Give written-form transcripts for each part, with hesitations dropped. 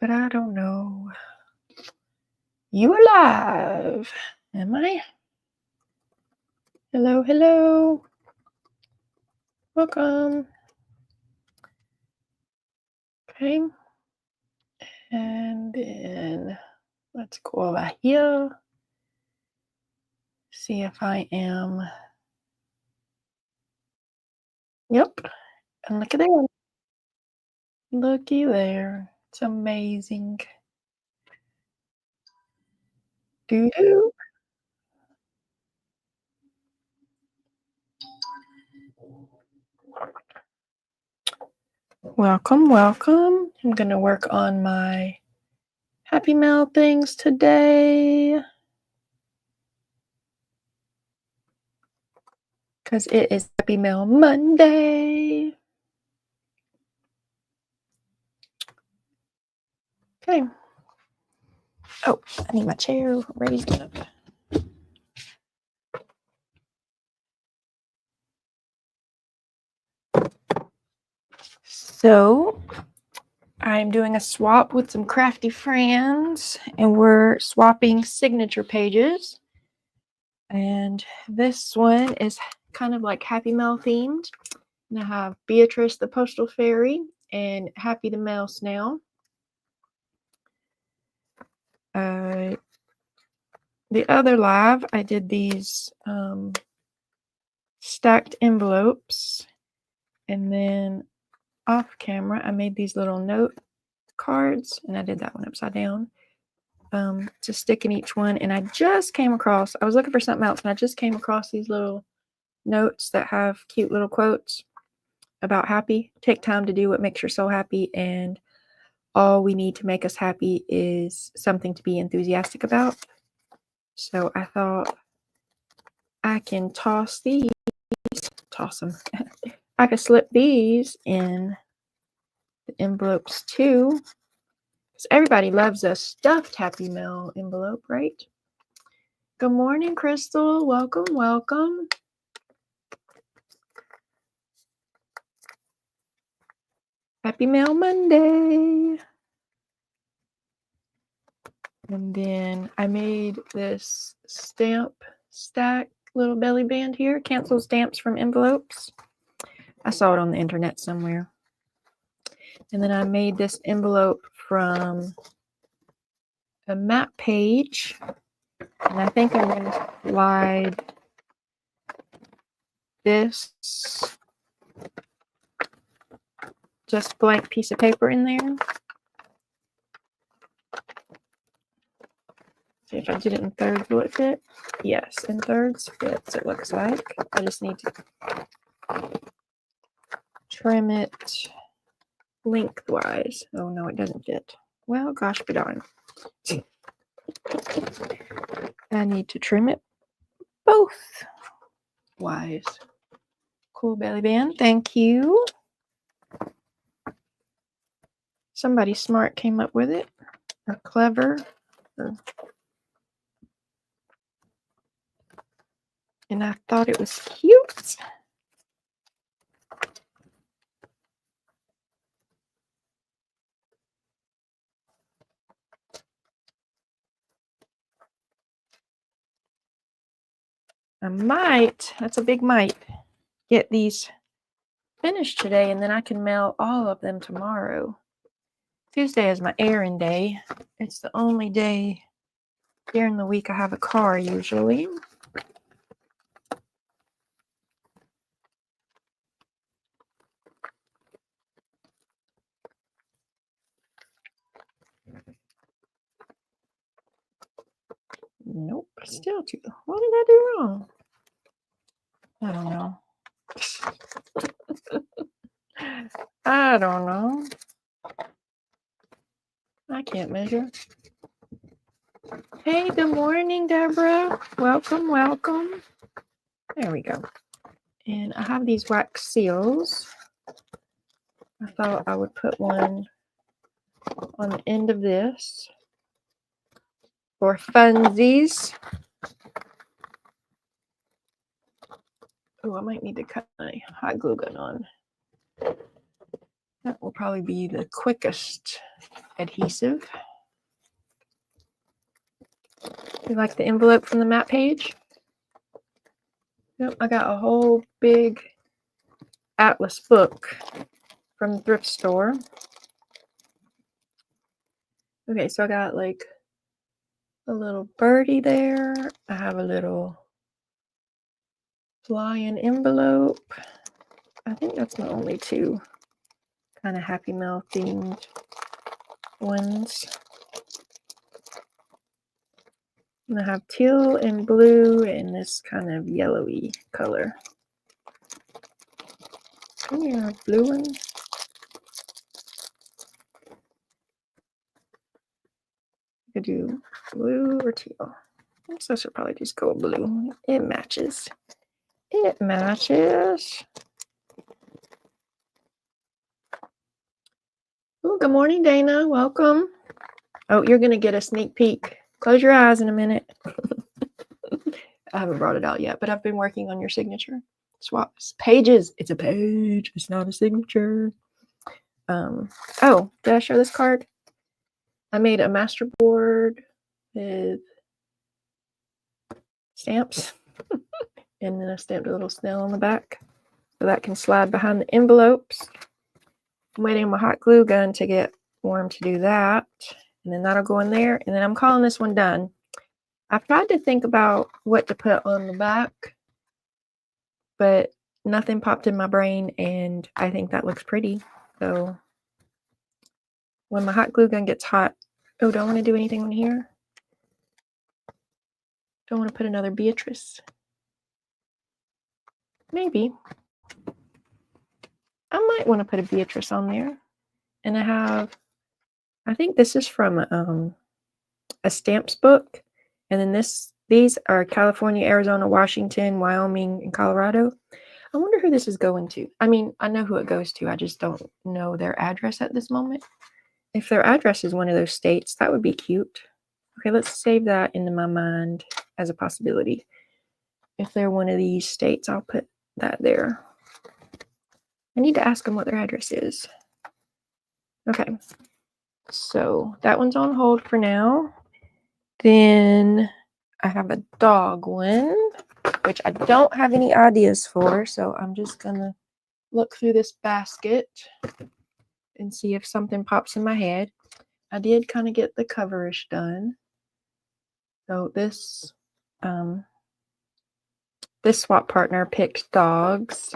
but I don't know. You alive? Am I? Hello, hello. Welcome. Okay. And then let's go over here. See if I am. Yep. And look at there. Looky there. It's amazing. Doo-doo. Welcome, welcome. I'm going to work on my Happy Mail things today. Because it is Happy Mail Monday. Okay. Oh, I need my chair raised up. So I'm doing a swap with some crafty friends, and we're swapping signature pages. And this one is kind of like Happy Mail themed. And I have Beatrice the Postal Fairy and Happy the Mail Snail. The other live, I did these stacked envelopes, and then off camera, I made these little note cards, and I did that one upside down to stick in each one. And I just came across, I was looking for something else, and I just came across these little notes that have cute little quotes about happy. Take time to do what makes your soul happy, and all we need to make us happy is something to be enthusiastic about. So I thought I can toss them. I could slip these in the envelopes too, because everybody loves a stuffed Happy Mail envelope, right? Good morning, Crystal. Welcome, welcome. Happy Mail Monday. And then I made this stamp stack little belly band here, cancel stamps from envelopes. I saw it on the internet somewhere. And then I made this envelope from a map page. And I think I'm going to slide this just blank piece of paper in there. See if I did it in thirds, will it fit? Yes, in thirds fits, it looks like. I just need to trim it lengthwise. Oh no, it doesn't fit. Well, gosh darn. I need to trim it both wise. Cool belly band, thank you. Somebody smart came up with it, or clever, and I thought it was cute. I might, that's a big might, get these finished today, and then I can mail all of them tomorrow. Tuesday is my errand day. It's the only day during the week I have a car usually. Nope, still too. What did I do wrong? I don't know. I don't know. I can't measure. Hey, good morning, Deborah. Welcome, welcome. There we go. And I have these wax seals. I thought I would put one on the end of this for funsies. Oh, I might need to cut my hot glue gun on. That will probably be the quickest adhesive. You like the envelope from the map page? Yep, I got a whole big atlas book from the thrift store. Okay, so I got like a little birdie there. I have a little flying envelope. I think that's my only two kind of Happy Meal themed ones. And I have teal and blue and this kind of yellowy color. Come here, blue one. I could do blue or teal. I guess I should probably just go with blue. It matches. It matches. Oh, good morning, Dana. Welcome. Oh, you're going to get a sneak peek. Close your eyes in a minute. I haven't brought it out yet, but I've been working on your signature. Swaps. Pages. It's a page. It's not a signature. Oh, did I show this card? I made a master board with stamps. And then I stamped a little snail on the back. So that can slide behind the envelopes. I'm waiting on my hot glue gun to get warm to do that. And then that'll go in there. And then I'm calling this one done. I've tried to think about what to put on the back, but nothing popped in my brain, and I think that looks pretty. So when my hot glue gun gets hot, oh, don't want to do anything on here. Don't want to put another Beatrice. Maybe. I might want to put a Beatrice on there. And I think this is from a stamps book. And then these are California, Arizona, Washington, Wyoming, and Colorado. I wonder who this is going to. I mean, I know who it goes to. I just don't know their address at this moment. If their address is one of those states, that would be cute. Okay, let's save that into my mind as a possibility. If they're one of these states, I'll put that there. I need to ask them what their address is. Okay, so that one's on hold for now. Then I have a dog one, which I don't have any ideas for, so I'm just gonna look through this basket and see if something pops in my head. I did kind of get the coverish done. So this swap partner picked dogs,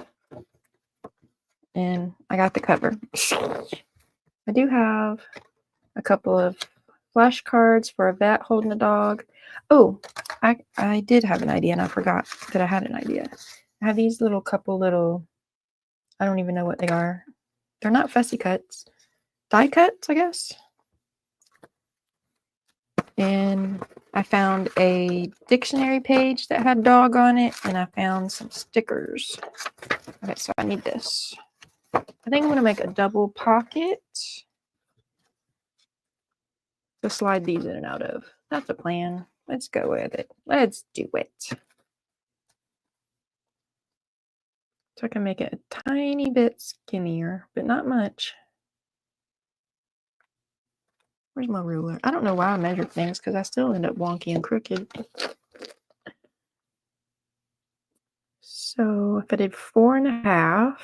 and I got the cover. I do have a couple of flashcards for a vet holding a dog. Oh, I did have an idea, and I forgot that I had an idea. I have these couple little, I don't even know what they are. They're not fussy cuts. Die cuts, I guess. And I found a dictionary page that had dog on it, and I found some stickers. Okay, so I need this. I think I'm going to make a double pocket to slide these in and out of. That's a plan. Let's go with it. Let's do it. So I can make it a tiny bit skinnier, but not much. Where's my ruler? I don't know why I measured things because I still end up wonky and crooked. So if I did 4.5,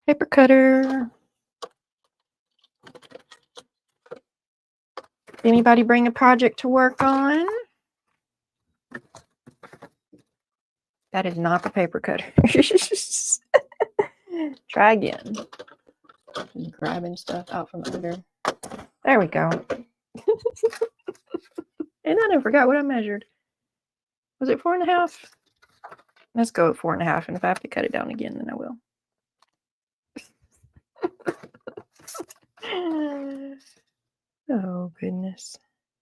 paper cutter. Anybody bring a project to work on? That is not the paper cutter. Try again. Just grabbing stuff out from under. There we go. And I forgot what I measured. Was it 4.5? Let's go with 4.5. And if I have to cut it down again, then I will. Oh, goodness.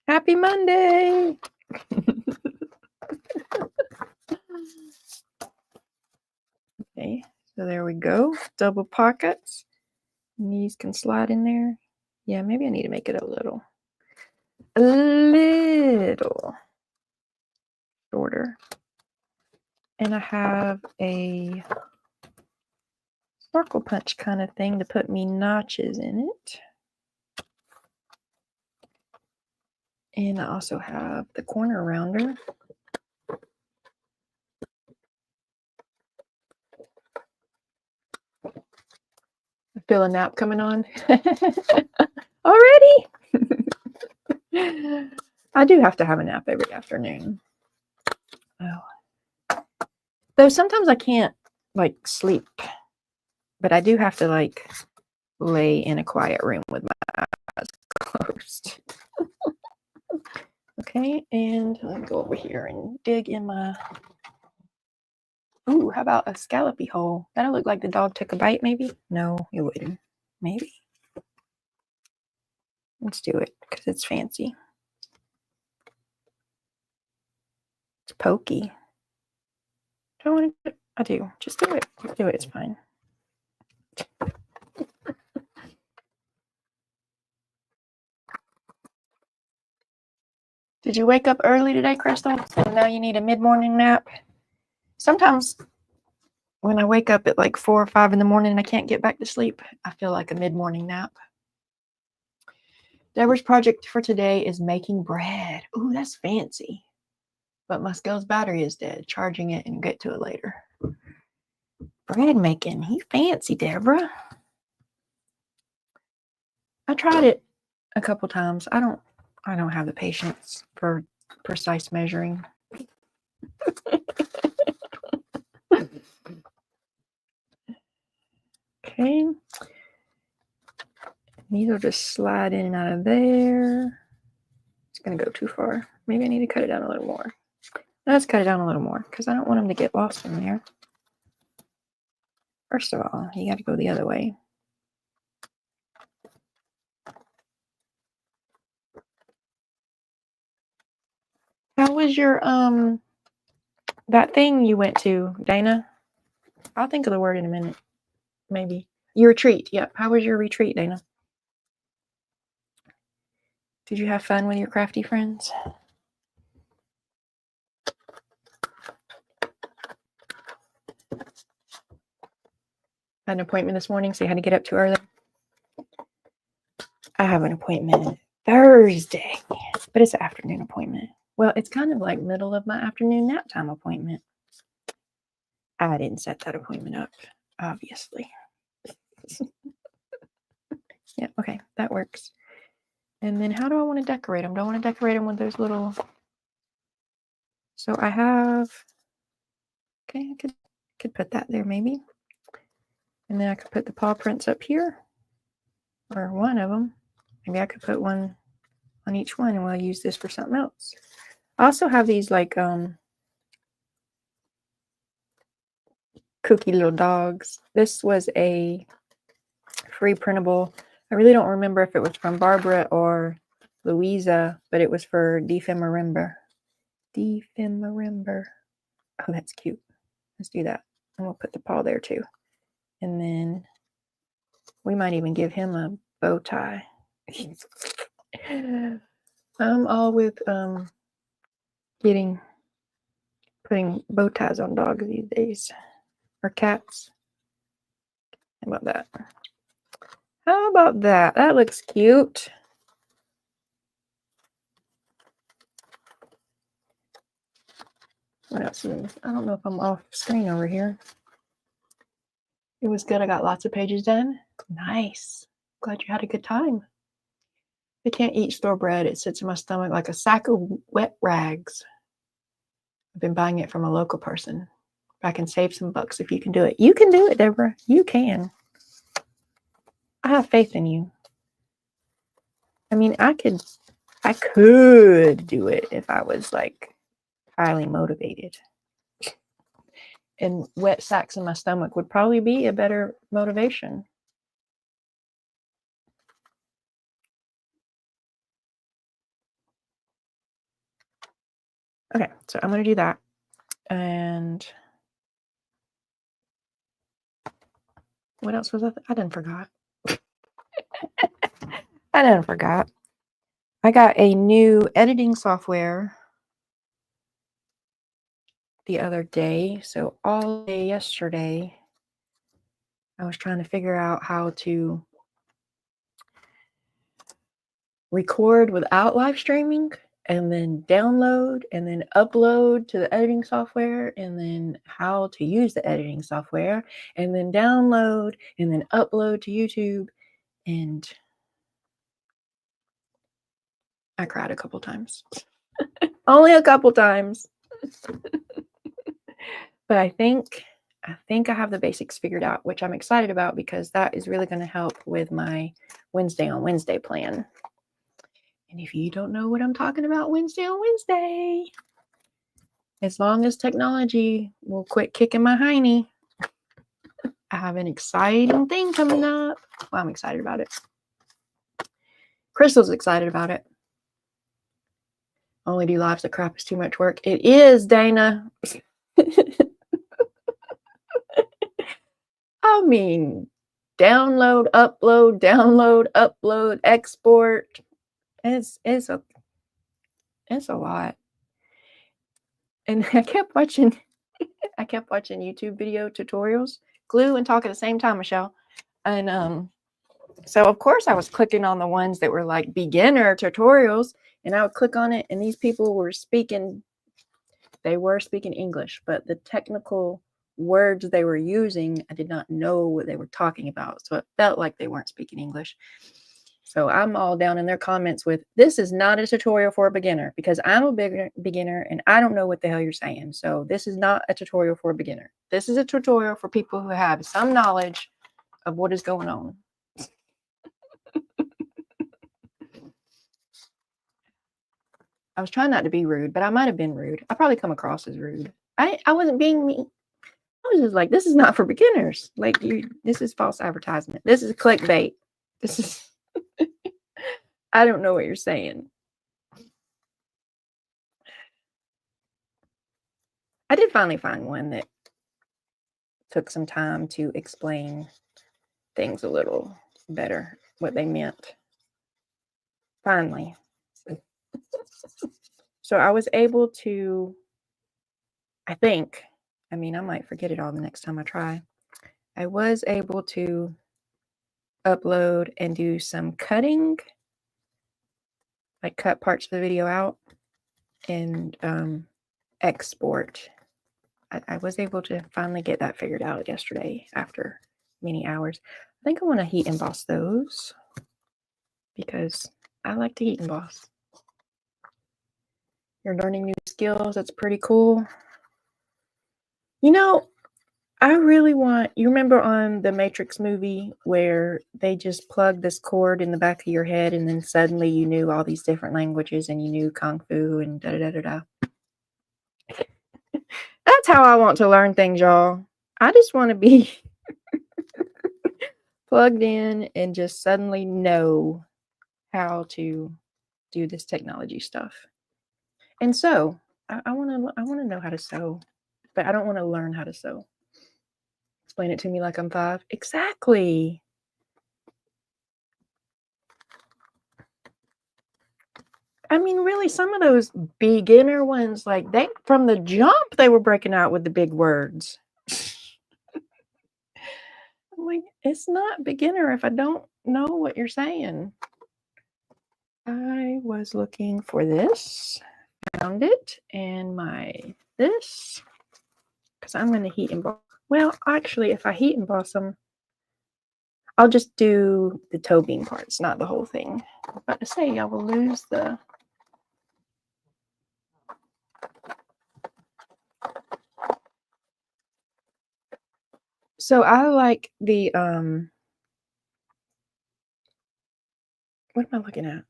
Happy Monday. Okay, so there we go. Double pockets. And these can slide in there. Yeah, maybe I need to make it a little shorter. And I have a sparkle punch kind of thing to put me notches in it. And I also have the corner rounder. I feel a nap coming on. Already? I do have to have a nap every afternoon. Oh. Though sometimes I can't like sleep, but I do have to like lay in a quiet room with my eyes closed. Okay, and let me go over here and dig in my... Ooh, how about a scallopy hole? That'll look like the dog took a bite, maybe? No, it wouldn't. Maybe. Let's do it, because it's fancy. It's pokey. Do I want to do it? I do. Just do it. Just do it. It's fine. Did you wake up early today, Crystal? And now you need a mid-morning nap? Sometimes when I wake up at like 4 or 5 in the morning and I can't get back to sleep, I feel like a mid-morning nap. Deborah's project for today is making bread. Ooh, that's fancy. But my Skills battery is dead. Charging it and get to it later. Bread making. He fancy, Deborah. I tried it a couple times. I don't have the patience for precise measuring. Okay. These will just slide in and out of there. It's going to go too far. Maybe I need to cut it down a little more. Let's cut it down a little more because I don't want them to get lost in there. First of all, you got to go the other way. How was your that thing you went to, Dana? I'll think of the word in a minute. Maybe. Your retreat. Yep. How was your retreat, Dana? Did you have fun with your crafty friends? Had an appointment this morning, so you had to get up too early. I have an appointment Thursday, but it's an afternoon appointment. Well, it's kind of like middle of my afternoon nap time appointment. I didn't set that appointment up, obviously. Yeah, okay, that works. And then how do I want to decorate them? Do I want to decorate them with those little... So I have... Okay, I could put that there maybe. And then I could put the paw prints up here. Or one of them. Maybe I could put one on each one and we'll use this for something else. I also have these like kooky little dogs. This was a free printable. I really don't remember if it was from Barbara or Louisa, but it was for Defemarimber. Defemarimber. Oh, that's cute. Let's do that. And we'll put the paw there too. And then we might even give him a bow tie. I'm all with putting bow ties on dogs these days. Or cats. How about that? How about that? That looks cute. What else? I don't know if I'm off screen over here. It was good. I got lots of pages done. Nice. Glad you had a good time. I can't eat store bread. It sits in my stomach like a sack of wet rags. I've been buying it from a local person. I can save some bucks if you can do it. You can do it, Deborah. You can. I have faith in you. I mean, I could do it if I was like highly motivated. And wet sacks in my stomach would probably be a better motivation. Okay, so I'm going to do that. And what else was I? I done forgot. I done forgot. I got a new editing software the other day. So all day yesterday, I was trying to figure out how to record without live streaming, and then download and then upload to the editing software, and then how to use the editing software, and then download and then upload to YouTube. And I cried a couple times. Only a couple times. But I think I have the basics figured out, which I'm excited about because that is really going to help with my Wednesday on Wednesday plan. And if you don't know what I'm talking about Wednesday on Wednesday, as long as technology will quit kicking my hiney, I have an exciting thing coming up. Well, I'm excited about it. Crystal's excited about it. Only do lives, the crap is too much work. It is, Dana. I mean, download, upload, export. It's a lot. And I kept watching YouTube video tutorials, glue and talk at the same time, Michelle. And so of course I was clicking on the ones that were like beginner tutorials, and I would click on it, and these people were speaking English, but the technical words they were using, I did not know what they were talking about. So it felt like they weren't speaking English. So I'm all down in their comments with, this is not a tutorial for a beginner, because I'm a beginner and I don't know what the hell you're saying. So this is not a tutorial for a beginner. This is a tutorial for people who have some knowledge of what is going on. I was trying not to be rude, but I might have been rude. I probably come across as rude. I wasn't being mean. I was just like, this is not for beginners. Like, this is false advertisement. This is clickbait. This is, I don't know what you're saying. I did finally find one that took some time to explain things a little better, what they meant. Finally. So I was able to, I might forget it all the next time I try. I was able to upload and do some cutting, like cut parts of the video out and export. I was able to finally get that figured out yesterday after many hours. I think I want to heat emboss those because I like to heat emboss. You're learning new skills. That's pretty cool. You know, I really want, you remember on the Matrix movie where they just plugged this cord in the back of your head and then suddenly you knew all these different languages and you knew Kung Fu and da-da-da-da-da. That's how I want to learn things, y'all. I just want to be plugged in and just suddenly know how to do this technology stuff. And so I want to know how to sew, but I don't want to learn how to sew. Explain it to me like I'm 5. Exactly. I mean, really, some of those beginner ones, like from the jump, they were breaking out with the big words. I'm like, it's not beginner if I don't know what you're saying. I was looking for this, found it, and this, because I'm going to heat emboss. Well, actually, if I heat emboss them, I'll just do the toe beam parts, not the whole thing. I was about to say, I will lose the... So I like the, what am I looking at?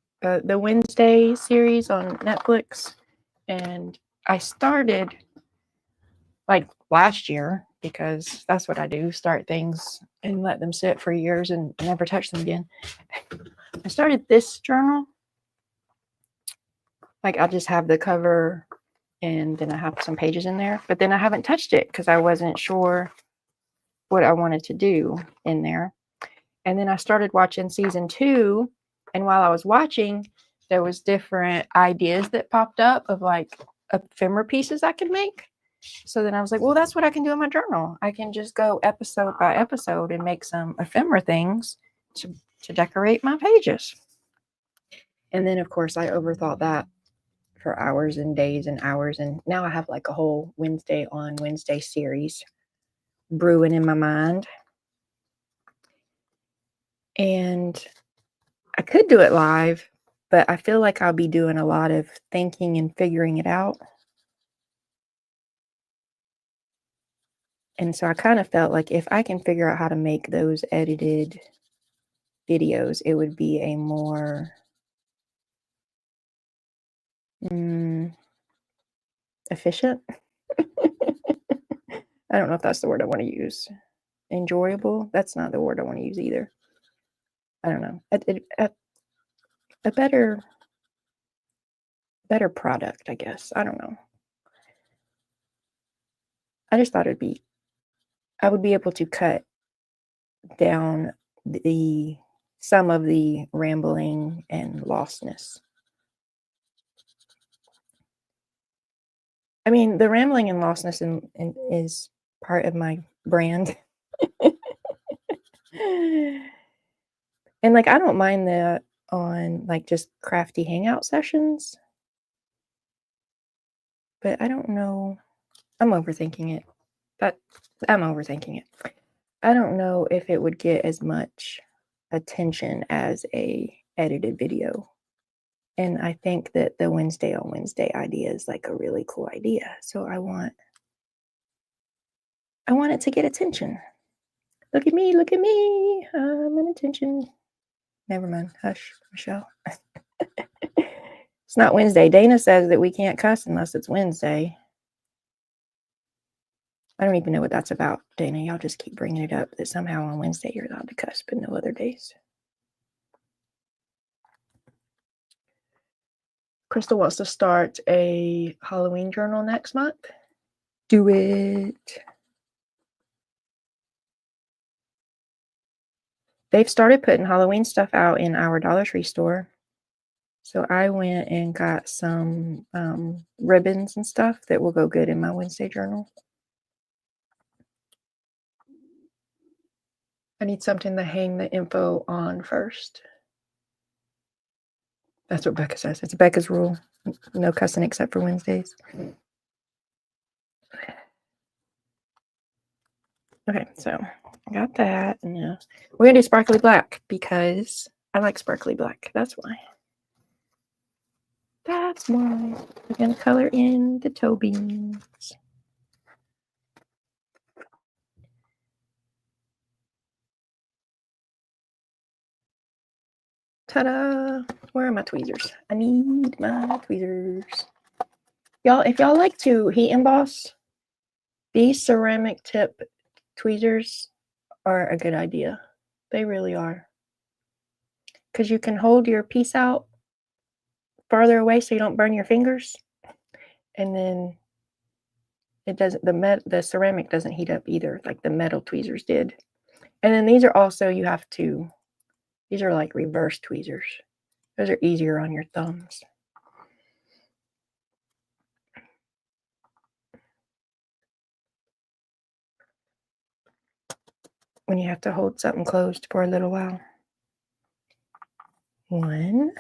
The Wednesday series on Netflix. And I started like last year because that's what I do, start things and let them sit for years and never touch them again. I started this journal. Like I'll just have the cover and then I have some pages in there, but then I haven't touched it because I wasn't sure what I wanted to do in there. And then I started watching season 2. And while I was watching, there was different ideas that popped up of like ephemera pieces I could make. So then I was like, well, that's what I can do in my journal. I can just go episode by episode and make some ephemera things to decorate my pages. And then, of course, I overthought that for hours and days and hours. And now I have like a whole Wednesday on Wednesday series brewing in my mind. And I could do it live, but I feel like I'll be doing a lot of thinking and figuring it out. And so I kind of felt like if I can figure out how to make those edited videos, it would be a more efficient. I don't know if that's the word I want to use. Enjoyable. That's not the word I want to use either. I don't know. A better product, I guess. I don't know. I just thought I would be able to cut down some of the rambling and lostness. I mean, the rambling and lostness is part of my brand. And like, I don't mind that on like just crafty hangout sessions, but I don't know. I'm overthinking it. I'm overthinking it. I don't know if it would get as much attention as a edited video. And I think that the Wednesday on Wednesday idea is like a really cool idea. So I want it to get attention. Look at me, I'm an attention. Never mind. Hush, Michelle. It's not Wednesday. Dana says that we can't cuss unless it's Wednesday. I don't even know what that's about, Dana. Y'all just keep bringing it up that somehow on Wednesday you're allowed to cuss, but no other days. Crystal wants to start a Halloween journal next month. Do it. They've started putting Halloween stuff out in our Dollar Tree store. So I went and got some ribbons and stuff that will go good in my Wednesday journal. I need something to hang the info on first. That's what Becca says. It's Becca's rule. No cussing except for Wednesdays. Okay, so I got that. And we're going to do sparkly black because I like sparkly black. That's why. That's why. We're going to color in the toe beans. Ta-da! Where are my tweezers? I need my tweezers. Y'all, if y'all like to heat emboss, these ceramic tip tweezers are a good idea. They really are. Because you can hold your piece out farther away so you don't burn your fingers. And then it doesn't, the ceramic doesn't heat up either, like the metal tweezers did. And then these are also, these are like reverse tweezers. Those are easier on your thumbs. When you have to hold something closed for a little while. 1,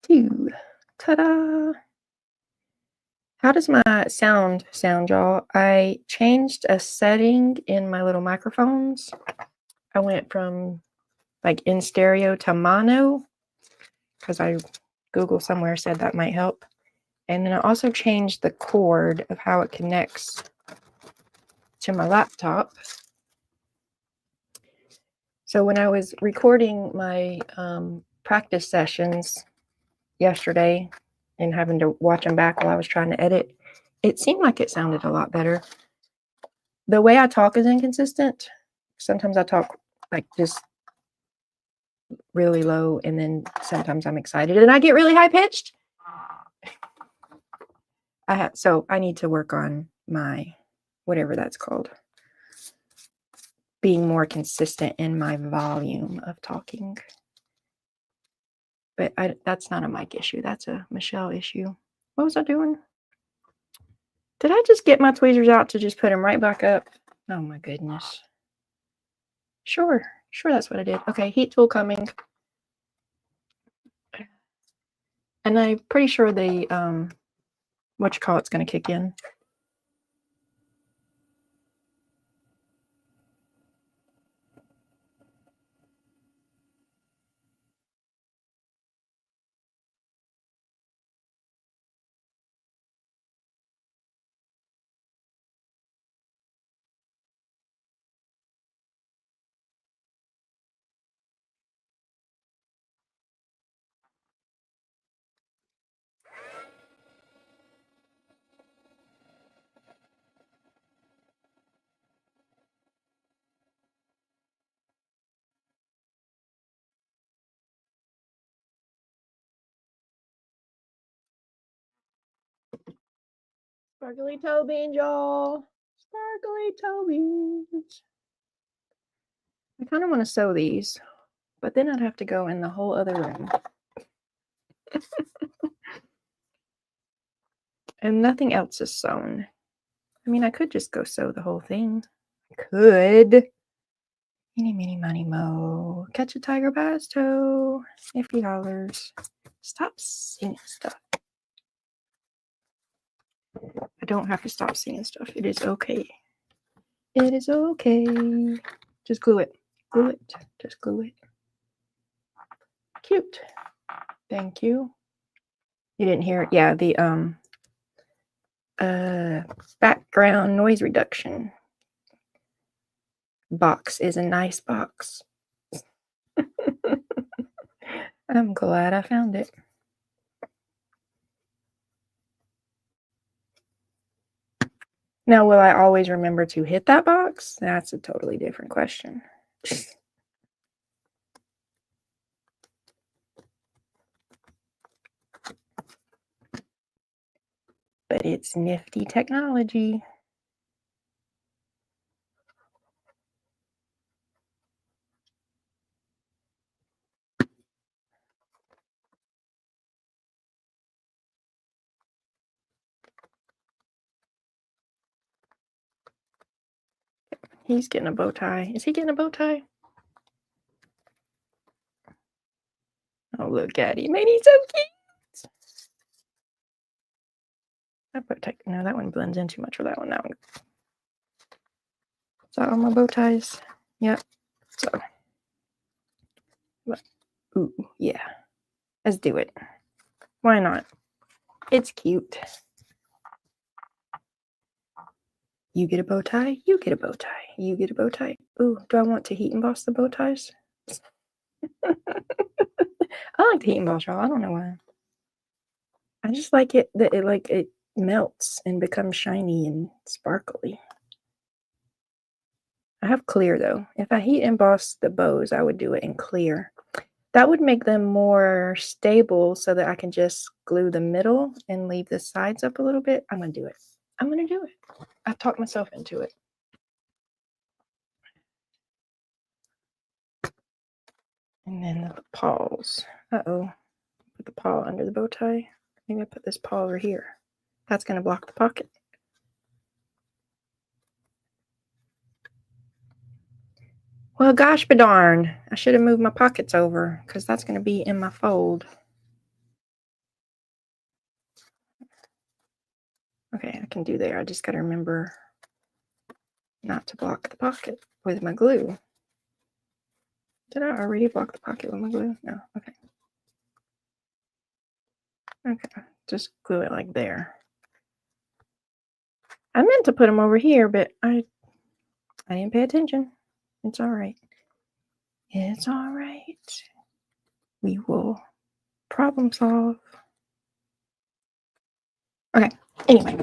2. Ta-da! How does my sound, y'all? I changed a setting in my little microphones. I went from like in stereo to mono because I Google somewhere said that might help. And then I also changed the cord of how it connects to my laptop. So when I was recording my practice sessions yesterday and having to watch them back while I was trying to edit, it seemed like it sounded a lot better. The way I talk is inconsistent. Sometimes I talk like just really low, and then sometimes I'm excited and I get really high pitched. So I need to work on my, whatever that's called, being more consistent in my volume of talking. But that's not a mic issue. That's a Michelle issue. What was I doing? Did I just get my tweezers out to just put them right back up? Oh my goodness. Sure that's what I did. Okay, heat tool coming. And I'm pretty sure the it's going to kick in. Sparkly toe beans, y'all. Sparkly toe beans. I kind of want to sew these, but then I'd have to go in the whole other room. And nothing else is sewn. I mean, I could just go sew the whole thing. I could. Eeny, meeny, miny, mo. Catch a tiger by his toe. $50. Stop singing stuff. I don't have to stop singing stuff. It is okay. It is okay. Just glue it. Glue it. Just glue it. Cute. Thank you. You didn't hear it? Yeah, the background noise reduction box is a nice box. I'm glad I found it. Now, will I always remember to hit that box? That's a totally different question. But it's nifty technology. He's getting a bow tie. Is he getting a bow tie? Oh, look at him. Man, he's so cute. No, that one blends in too much for that one. That one. Is that all my bow ties? Yep. So, ooh, yeah. Let's do it. Why not? It's cute. You get a bow tie. You get a bow tie. You get a bow tie. Ooh, do I want to heat emboss the bow ties? I like the heat emboss, y'all. I don't know why. I just like it that it melts and becomes shiny and sparkly. I have clear though. If I heat emboss the bows, I would do it in clear. That would make them more stable so that I can just glue the middle and leave the sides up a little bit. I'm going to do it. I'm going to do it. I've talked myself into it. And then the paws. Uh-oh. Put the paw under the bow tie. Maybe I put this paw over here. That's going to block the pocket. Well, gosh darn. I should have moved my pockets over because that's going to be in my fold. Okay, I can do there. I just got to remember not to block the pocket with my glue. Did I already block the pocket with my glue? No. Okay. Okay. Just glue it like there. I meant to put them over here, but I didn't pay attention. It's all right. It's all right. We will problem solve. Okay. Anyway.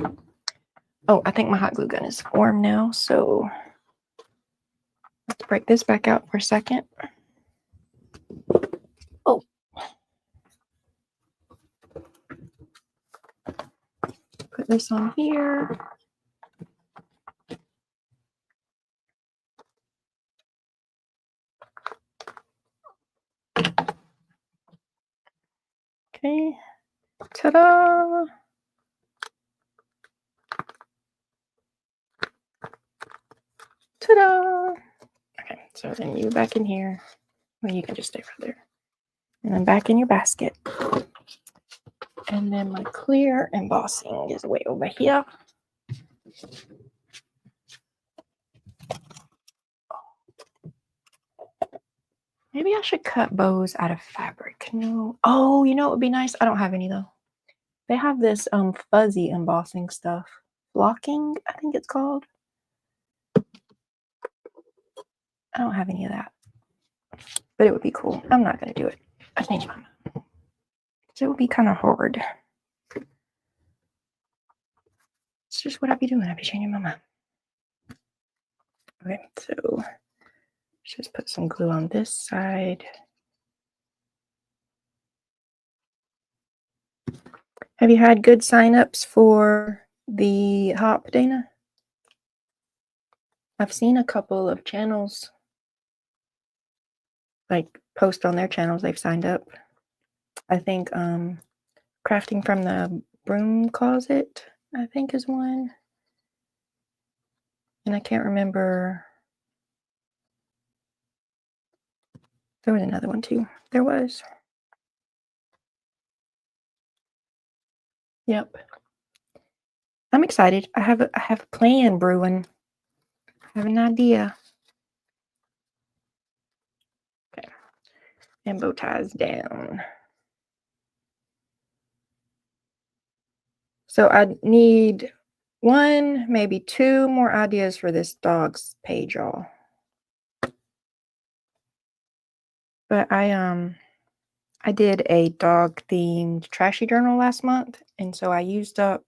Oh, I think my hot glue gun is warm now, so let's break this back out for a second. Oh. Put this on here. Okay. Ta-da! Ta-da! Okay, so then you back in here. Well, you can just stay right there. And then back in your basket. And then my clear embossing is way over here. Maybe I should cut bows out of fabric. No. Oh, you know what would be nice? I don't have any though. They have this fuzzy embossing stuff. Blocking, I think it's called. I don't have any of that. But it would be cool. I'm not going to do it. I changed my mind. So it would be kind of hard. It's just what I'd be doing. I'd be changing my mind. Okay, so let's just put some glue on this side. Have you had good signups for the hop, Dana? I've seen a couple of channels like post on their channels they've signed up. I think Crafting from the Broom Closet, I think, is one. And I can't remember. There was another one too. There was. Yep. I'm excited. I have a plan brewing. I have an idea. Okay. And bow ties down. So I need one, maybe two more ideas for this dog's page, y'all. But I did a dog themed trashy journal last month, and so I used up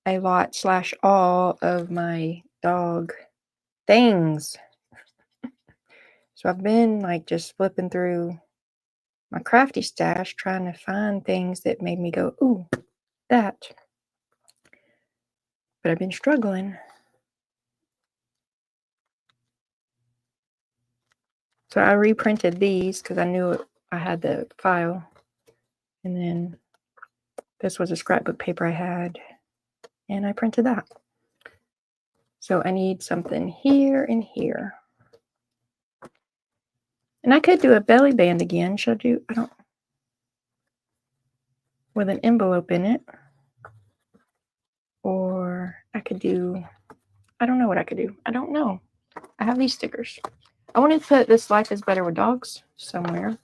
a lot / all of my dog things. So I've been like just flipping through my crafty stash trying to find things that made me go, ooh, that. But I've been struggling. So I reprinted these because I knew I had the file. And then this was a scrapbook paper I had. And I printed that. So I need something here and here. And I could do a belly band again. Should I do? I don't. With an envelope in it. Or I could do. I don't know what I could do. I don't know. I have these stickers. I wanted to put This Life is Better with Dogs somewhere.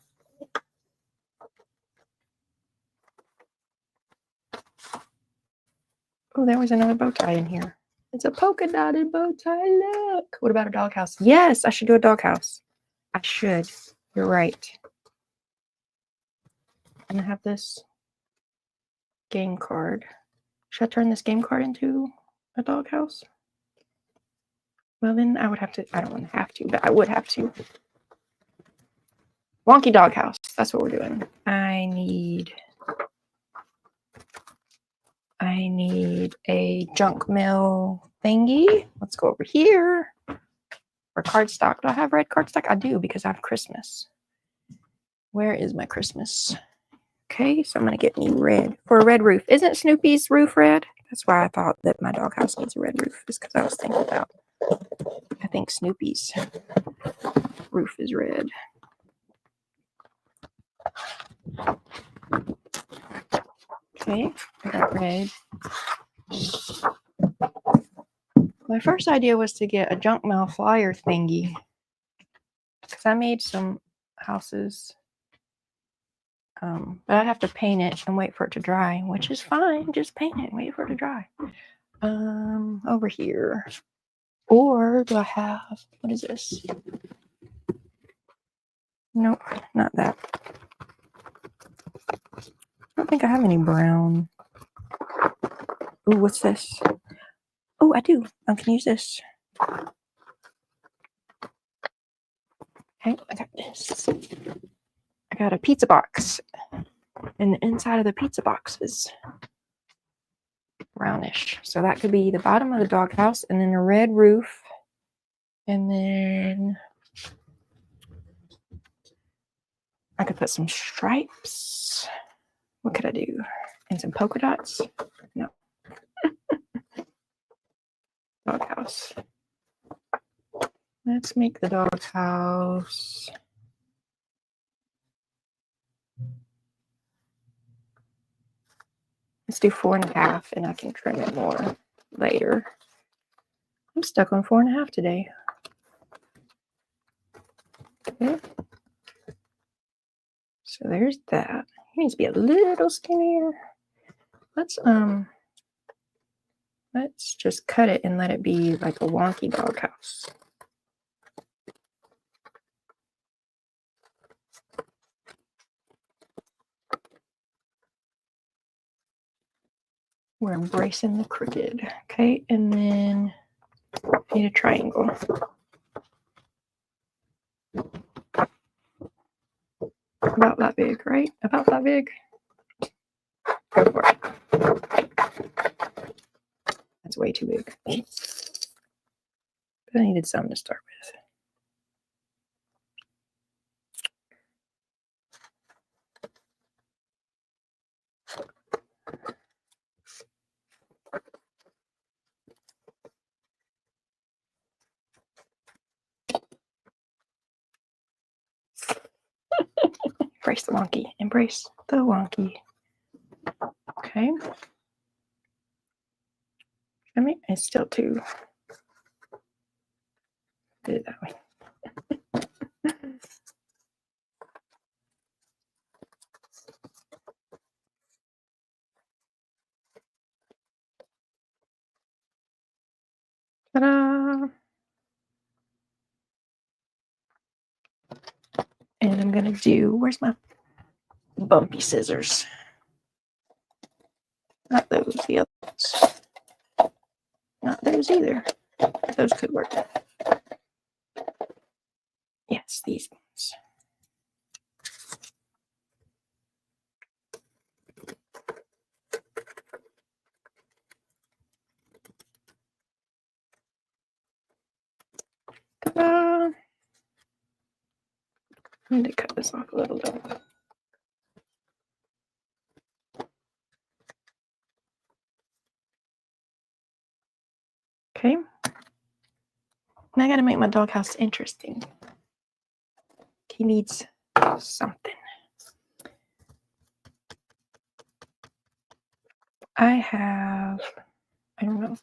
Oh, there was another bow tie in here. It's a polka dotted bow tie. Look. What about a doghouse? Yes, I should do a doghouse. I should. You're right. And I have this game card. Should I turn this game card into a doghouse? Well, then I would have to. I don't want to have to, but I would have to. Wonky doghouse. That's what we're doing. I need a junk mail thingy. Let's go over here. For cardstock. Do I have red cardstock? I do because I have Christmas. Where is my Christmas? Okay, so I'm going to get me red for a red roof. Isn't Snoopy's roof red? That's why I thought that my doghouse needs a red roof. Is because I was thinking about, I think Snoopy's roof is red. Okay, I got red. My first idea was to get a junk mail flyer thingy. Because I made some houses. But I'd have to paint it and wait for it to dry, which is fine. Just paint it and wait for it to dry. Over here. Or do I have, what is this? Nope, not that. I don't think I have any brown. Ooh, what's this? Oh, I do. I can use this. Okay, I got this. I got a pizza box. And the inside of the pizza box is brownish. So that could be the bottom of the doghouse and then a red roof. And then I could put some stripes. What could I do? And some polka dots? No. Doghouse. Let's make the doghouse. Let's do 4.5, and I can trim it more later. I'm stuck on 4.5 today. Okay. So there's that. He needs to be a little skinnier. Let's just cut it and let it be like a wonky doghouse. We're embracing the crooked. Okay, and then I need a triangle. About that big, right? About that big. Go for it. That's way too big. But I needed something to start with. Embrace the wonky. Embrace the wonky. Okay. I mean, it's still too. Did it that way. Ta-da! And I'm gonna do. Where's my bumpy scissors? Not those. The others. Not those either. Those could work. Yes, these ones. I need to cut this off a little bit. Okay. Now I gotta make my doghouse interesting. He needs something. I don't know.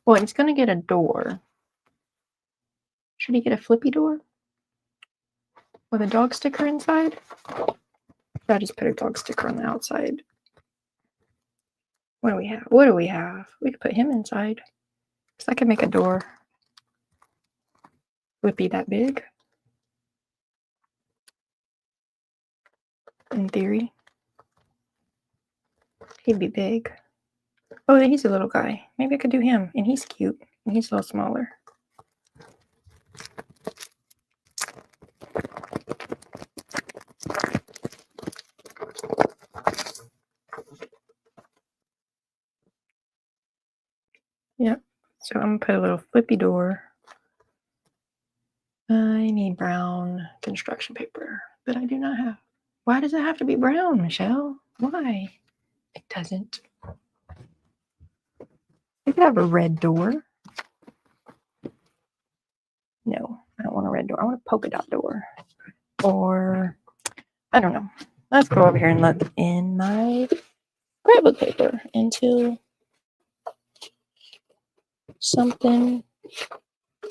Well, he's gonna get a door. Should he get a flippy door? With a dog sticker inside? I just put a dog sticker on the outside. What do we have? What do we have? We could put him inside. Because I could make a door. Would it be that big? In theory. He'd be big. Oh, he's a little guy. Maybe I could do him. And he's cute. And he's a little smaller. Yep. So I'm going to put a little flippy door. I need brown construction paper that I do not have. Why does it have to be brown, Michelle? Why? It doesn't. You could have a red door. No, I don't want a red door. I want a polka dot door. Or, I don't know. Let's go over here and look in my scrapbook paper until something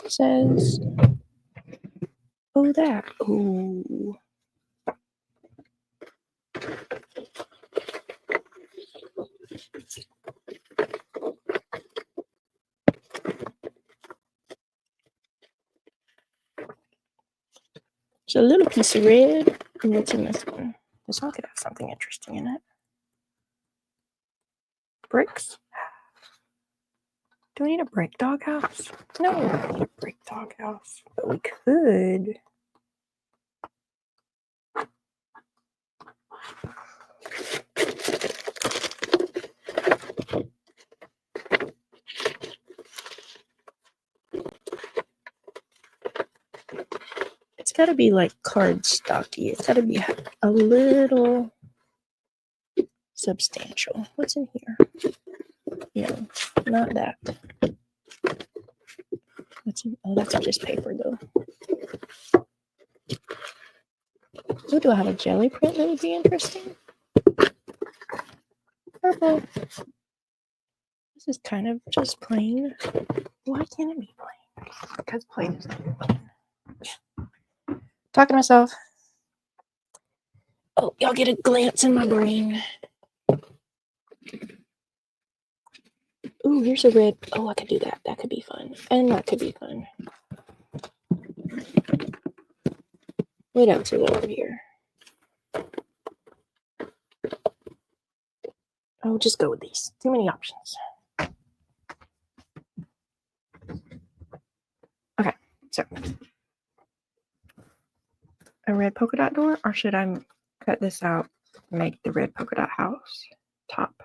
says, oh, that. Ooh. It's a little piece of red. And what's in this one? This one could have something interesting in it. Bricks. Do we need a brick doghouse? No, we don't need a brick doghouse. But we could. It's got to be like cardstocky. It's got to be a little substantial. What's in here? Yeah, not that. What's in, oh, that's just paper though. Oh, do I have a jelly print that would be interesting? Purple. This is kind of just plain. Why can't it be plain? Because plain is not plain. Talking to myself. Oh, y'all get a glance in my brain. Ooh, here's a red. Oh, I could do that. That could be fun. And that could be fun. What else is over here? I'll just go with these. Too many options. Okay, so a red polka dot door, or should I cut this out and make the red polka dot house top?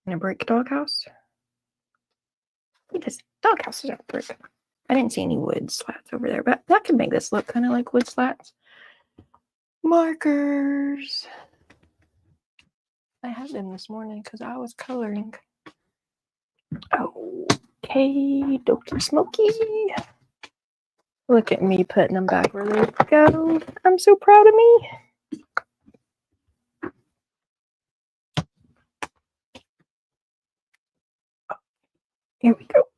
And a brick doghouse? Because doghouses are brick. I didn't see any wood slats over there, but that could make this look kind of like wood slats. Markers. I had them this morning because I was coloring. Okay, Dokey Smoky. Look at me putting them back where they go. I'm so proud of me. Here we go.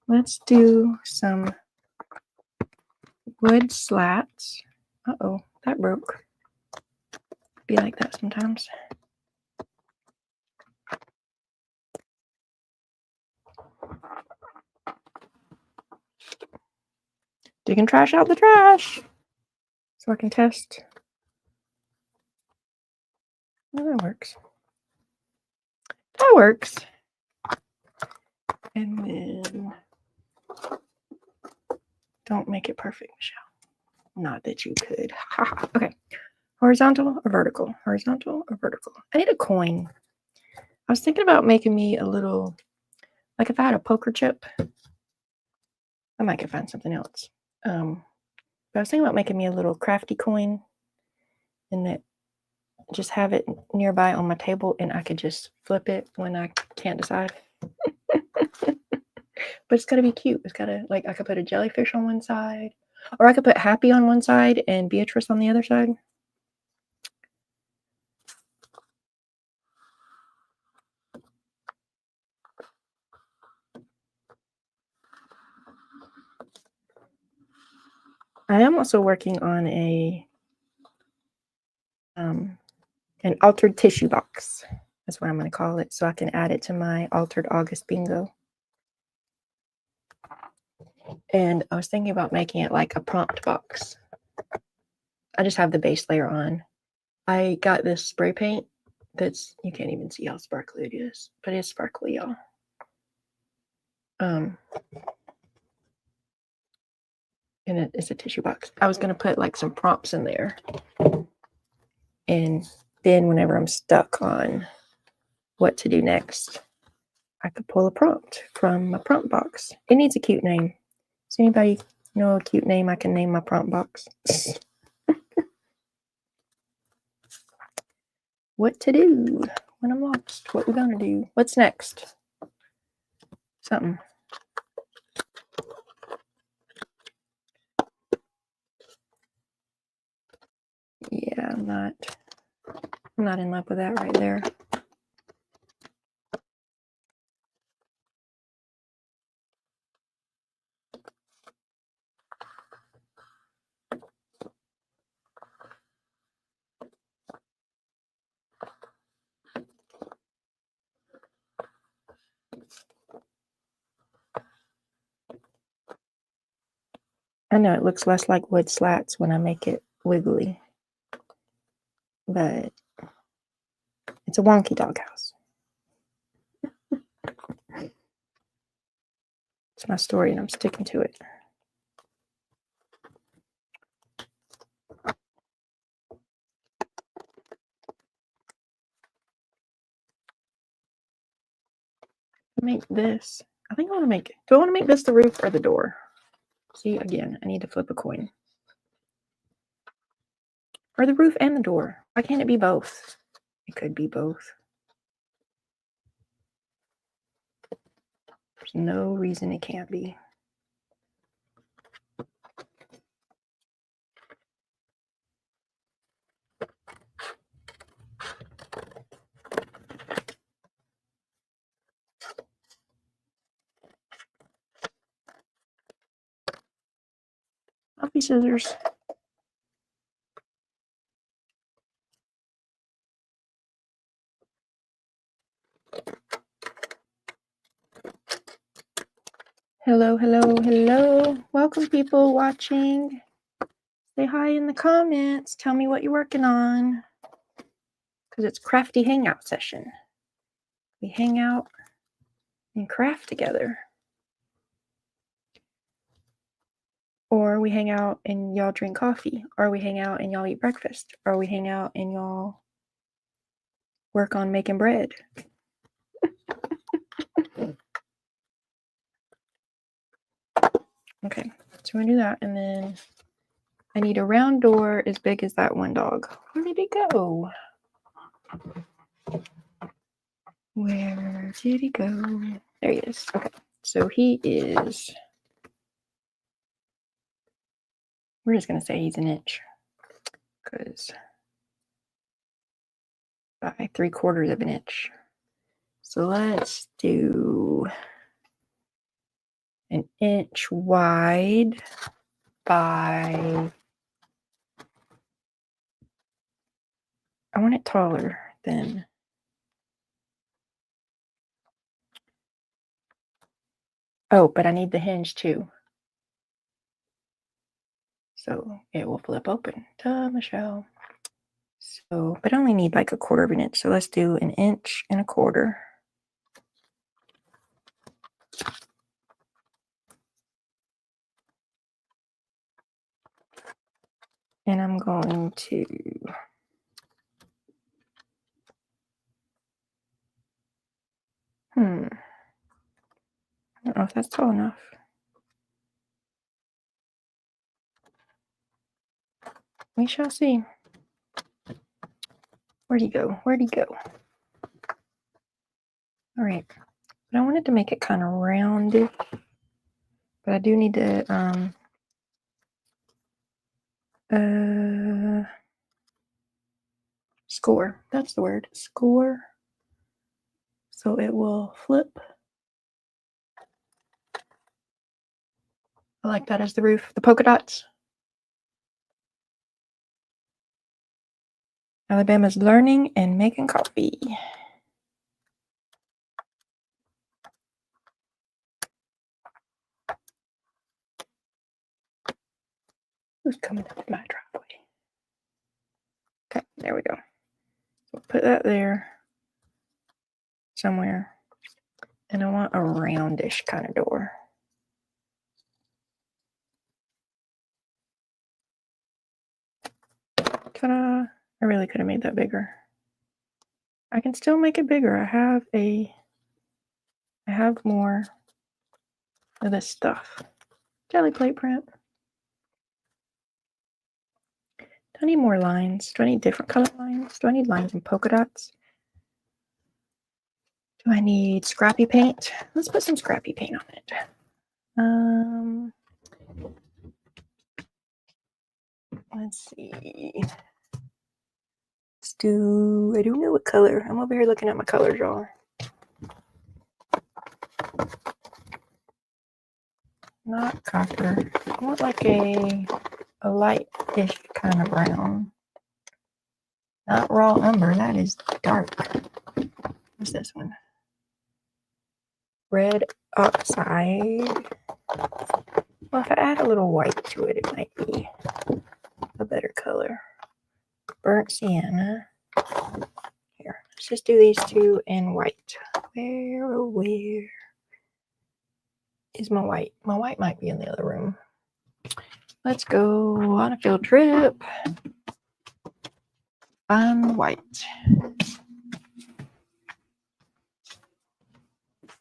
Let's do some wood slats. Uh-oh, that broke. Be like that sometimes. Digging trash out the trash so I can test. Oh, that works. That works. And then don't make it perfect, Michelle. Not that you could. Okay. Horizontal or vertical? Horizontal or vertical? I need a coin. I was thinking about making me a little, like if I had a poker chip, I might could find something else. But I was thinking about making me a little crafty coin and that just have it nearby on my table and I could just flip it when I can't decide. But it's got to be cute. It's got to, like, I could put a jellyfish on one side, or I could put Happy on one side and Beatrice on the other side. I am also working on an altered tissue box. That's what I'm going to call it, so I can add it to my altered August bingo. And I was thinking about making it like a prompt box. I just have the base layer on. I got this spray paint that's, you can't even see how sparkly it is, but it's sparkly, y'all. And it's a tissue box. I was going to put like some prompts in there. And then whenever I'm stuck on what to do next, I could pull a prompt from my prompt box. It needs a cute name. Does anybody know a cute name I can name my prompt box? What to do when I'm lost? What we gonna do? What's next? Something. Yeah, I'm not in love with that right there. I know it looks less like wood slats when I make it wiggly, but it's a wonky doghouse. It's my story and I'm sticking to it. Make this. I think I want to make it. Do I want to make this the roof or the door? See, again, I need to flip a coin. Or the roof and the door. Why can't it be both? It could be both. There's no reason it can't be. Fluffy scissors. Hello, hello, hello. Welcome, people watching. Say hi in the comments. Tell me what you're working on. Because it's Crafty Hangout session. We hang out and craft together. Or we hang out and y'all drink coffee. Or we hang out and y'all eat breakfast. Or we hang out and y'all work on making bread. Okay, so we're gonna do that, and then I need a round door as big as that one dog. Where did he go? Where did he go? There he is. Okay, so he is, we're just gonna say he's an inch, because by 3/4 of an inch. So let's do an inch wide by, I want it taller than, oh, but I need the hinge too. So it will flip open. Duh, Michelle. So, but I only need like 1/4 of an inch. So let's do 1 1/4 inches. And I'm going to I don't know if that's tall enough. We shall see. Where'd he go? Where'd he go? All right. But I wanted to make it kind of rounded. But I do need to score. That's the word. Score. So it will flip. I like that as the roof. The polka dots. Alabama's learning and making coffee. Who's coming up my driveway? Okay, there we go. So put that there somewhere. And I want a roundish kind of door. Ta-da! I really could have made that bigger. I can still make it bigger. I have more of this stuff. Jelly plate print. Do I need more lines? Do I need different color lines? Do I need lines and polka dots? Do I need scrappy paint? Let's put some scrappy paint on it. Let's see. Let's do, I don't know what color. I'm over here looking at my color drawer. Not copper. I want like a light-ish kind of brown. Not raw umber. That is dark. What's this one? Red oxide. Well, if I add a little white to it, it might be a better color. Burnt sienna. Here, let's just do these two in white. Where is my white? My white might be in the other room. Let's go on a field trip. Find white.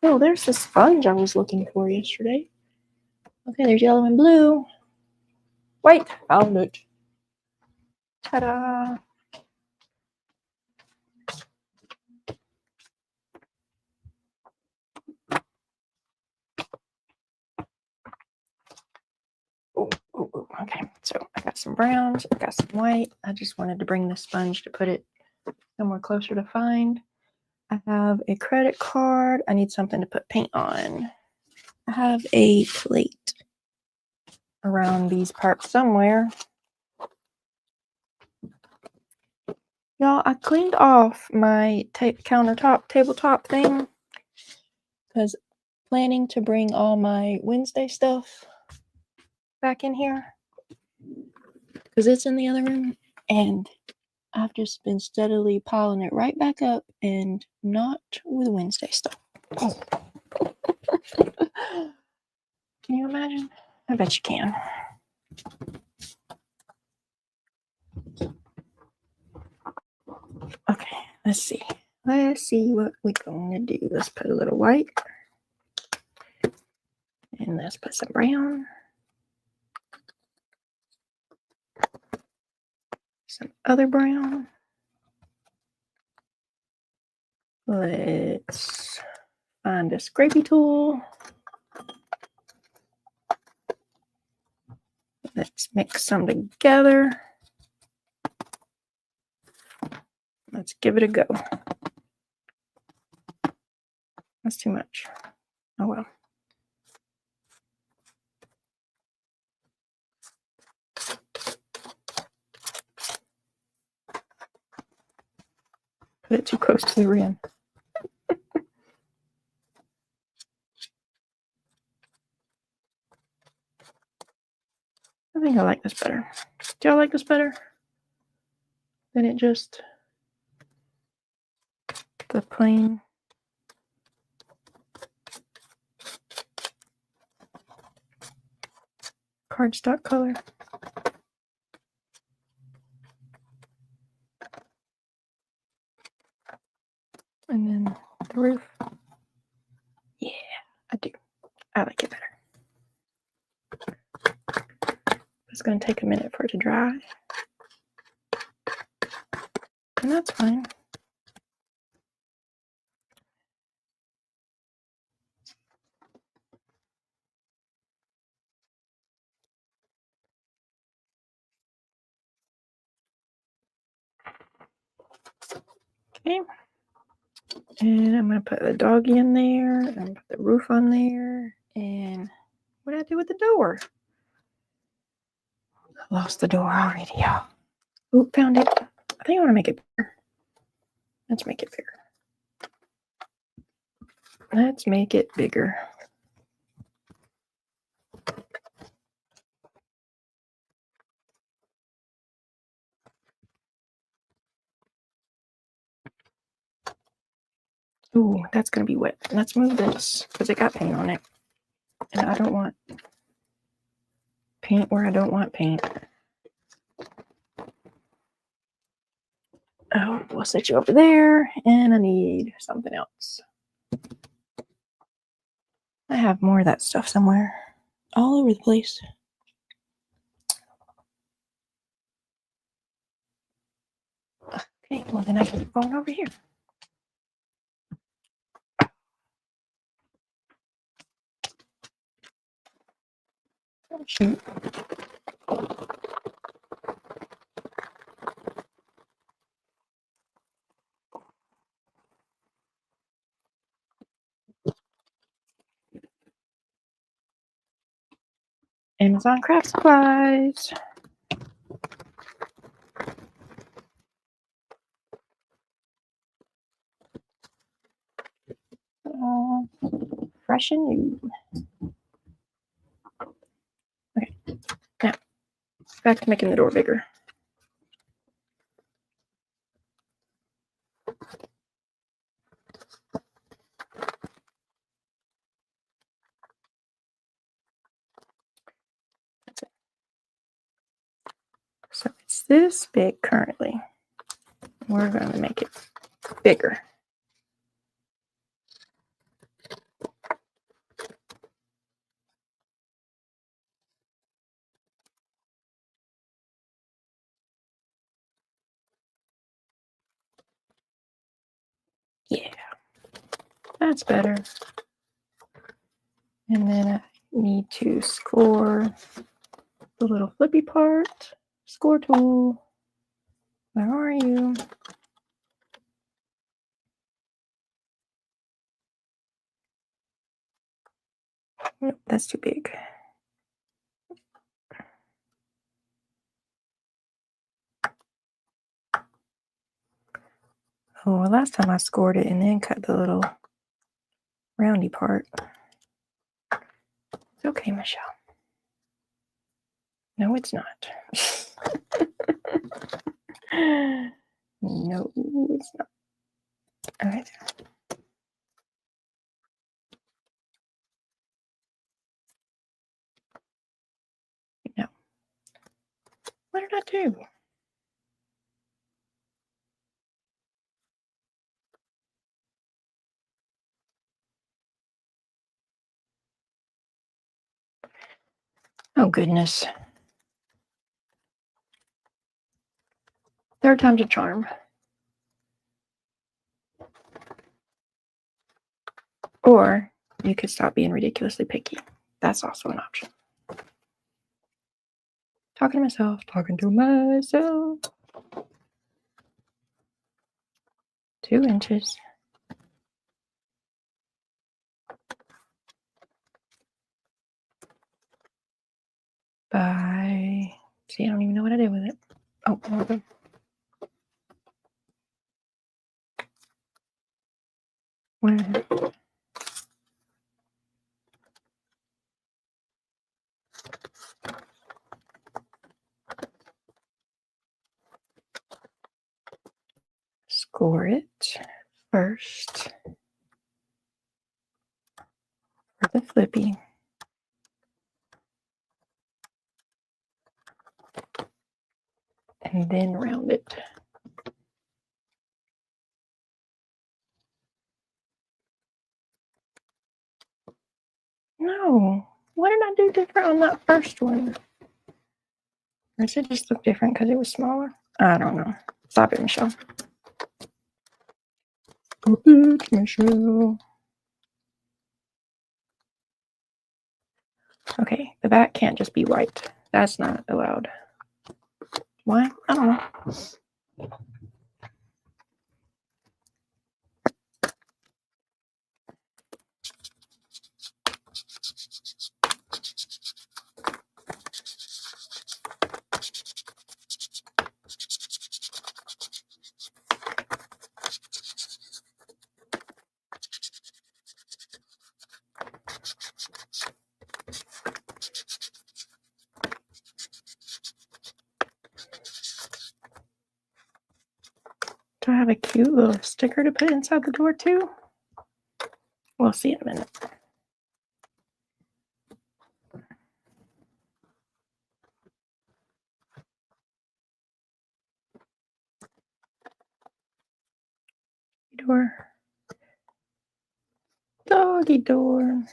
Oh, there's the sponge I was looking for yesterday. Okay, there's yellow and blue. White, found it. Ta-da! Oh, okay. So I got some browns, I got some white. I just wanted to bring the sponge to put it somewhere closer to find. I have a credit card. I need something to put paint on. I have a plate around these parts somewhere. Y'all, I cleaned off my tabletop thing because planning to bring all my Wednesday stuff back in here because it's in the other room, and I've just been steadily piling it right back up, and not with Wednesday stuff. Oh. Can you imagine? I bet you can. Okay, let's see. Let's see what we're going to do. Let's put a little white. And let's put some brown. Some other brown. Let's find a scrapey tool. Let's mix some together. Let's give it a go. That's too much. Oh well. Put it too close to the rim. I think I like this better. Do y'all like this better than it just the plain cardstock color? And then the roof. Yeah, I do. I like it better. It's going to take a minute for it to dry. And that's fine. Okay. And I'm going to put the doggy in there. I'm going to put the roof on there. And what did I do with the door? I lost the door already, y'all. Oop, found it. I think I want to make it bigger. Let's make it bigger. Let's make it bigger. Ooh, that's going to be wet. Let's move this because it got paint on it. And I don't want paint where I don't want paint. Oh, we'll set you over there. And I need something else. I have more of that stuff somewhere. All over the place. Okay, well then I can keep going over here. Oh, shoot. Amazon craft supplies. Fresh and new. Okay, now back to making the door bigger. So it's this big currently. We're going to make it bigger. That's better. And then I need to score the little flippy part. Score tool. Where are you? Nope, that's too big. Oh, well, last time I scored it and then cut the little roundy part. It's okay, Michelle. No, it's not. No, it's not. All right. No. What did I do? Oh, goodness. Third time's a charm. Or you could stop being ridiculously picky. That's also an option. Talking to myself. 2 inches. By, see, I don't even know what I did with it. Oh, okay. Where? Score it first for the flippy. And then round it. No. What did I do different on that first one? Or does it just look different because it was smaller? I don't know. Stop it, Michelle. Stop it, Michelle. Okay, the back can't just be white. That's not allowed. Why? I don't know. Do I have a cute little sticker to put inside the door too? We'll see in a minute. Door. Doggy door.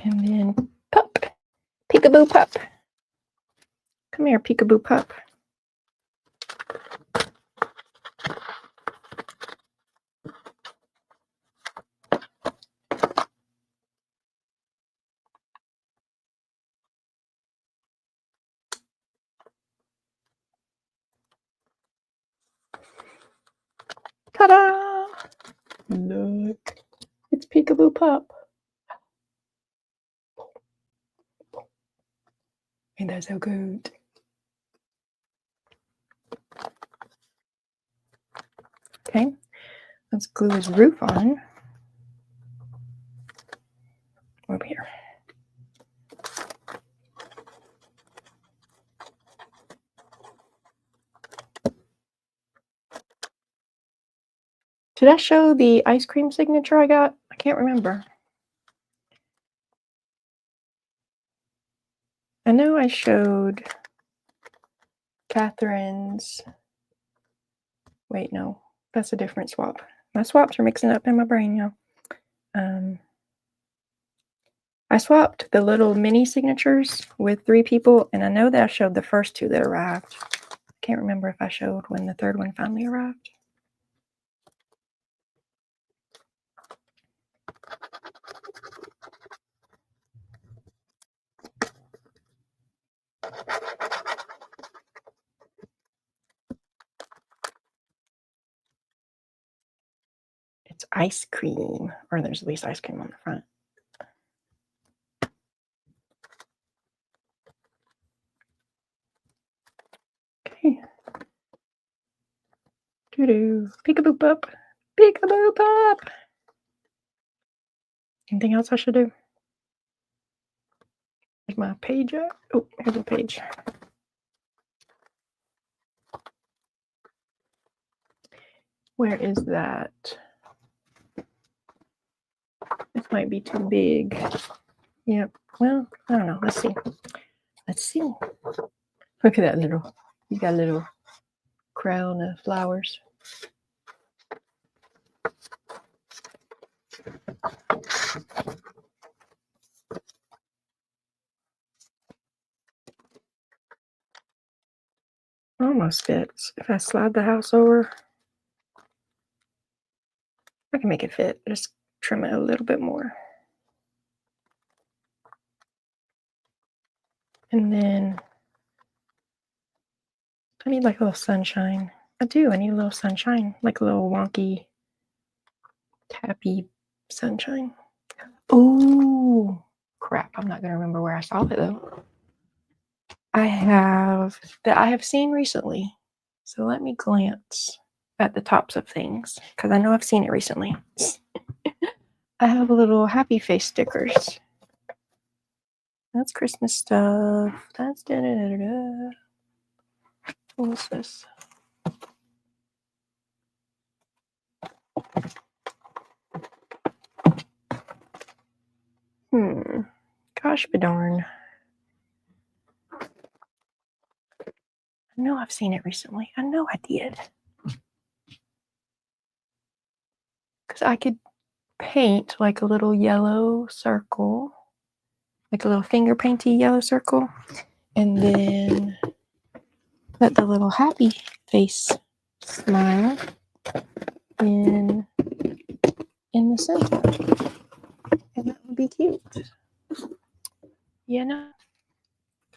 And then pup. Peekaboo pup. Come here, peekaboo pup. Ta-da! Look. It's peekaboo pup. Ain't that so good? Okay, let's glue his roof on. Over here. Did I show the ice cream signature I got? I can't remember. I know I showed Catherine's. Wait, no, that's a different swap. My swaps are mixing up in my brain now. I swapped the little mini signatures with 3 people, and I know that I showed the first 2 that arrived. I can't remember if I showed when the 3rd one finally arrived. It's ice cream, or there's at least ice cream on the front. Okay. Doo-doo. Peekaboo up. Peekaboo up. Anything else I should do? Here's my page up. Oh, here's a page. Where is that? This might be too big. Yep. Well, I don't know. Let's see. Let's see. Look at that little. You got a little crown of flowers. Almost fits. If I slide the house over, I can make it fit. Just trim it a little bit more. And then I need like a little sunshine. I do. I need a little sunshine, like a little wonky, tappy sunshine. Oh, crap. I'm not going to remember where I saw it though. I have seen recently. So let me glance at the tops of things because I know I've seen it recently. I have a little happy face stickers. That's Christmas stuff. That's da-da-da-da-da. What's this? Gosh darn. I know I've seen it recently. I know I did. Because I could paint like a little yellow circle, like a little finger painty yellow circle, and then put the little happy face smile in the center. And that would be cute. You know?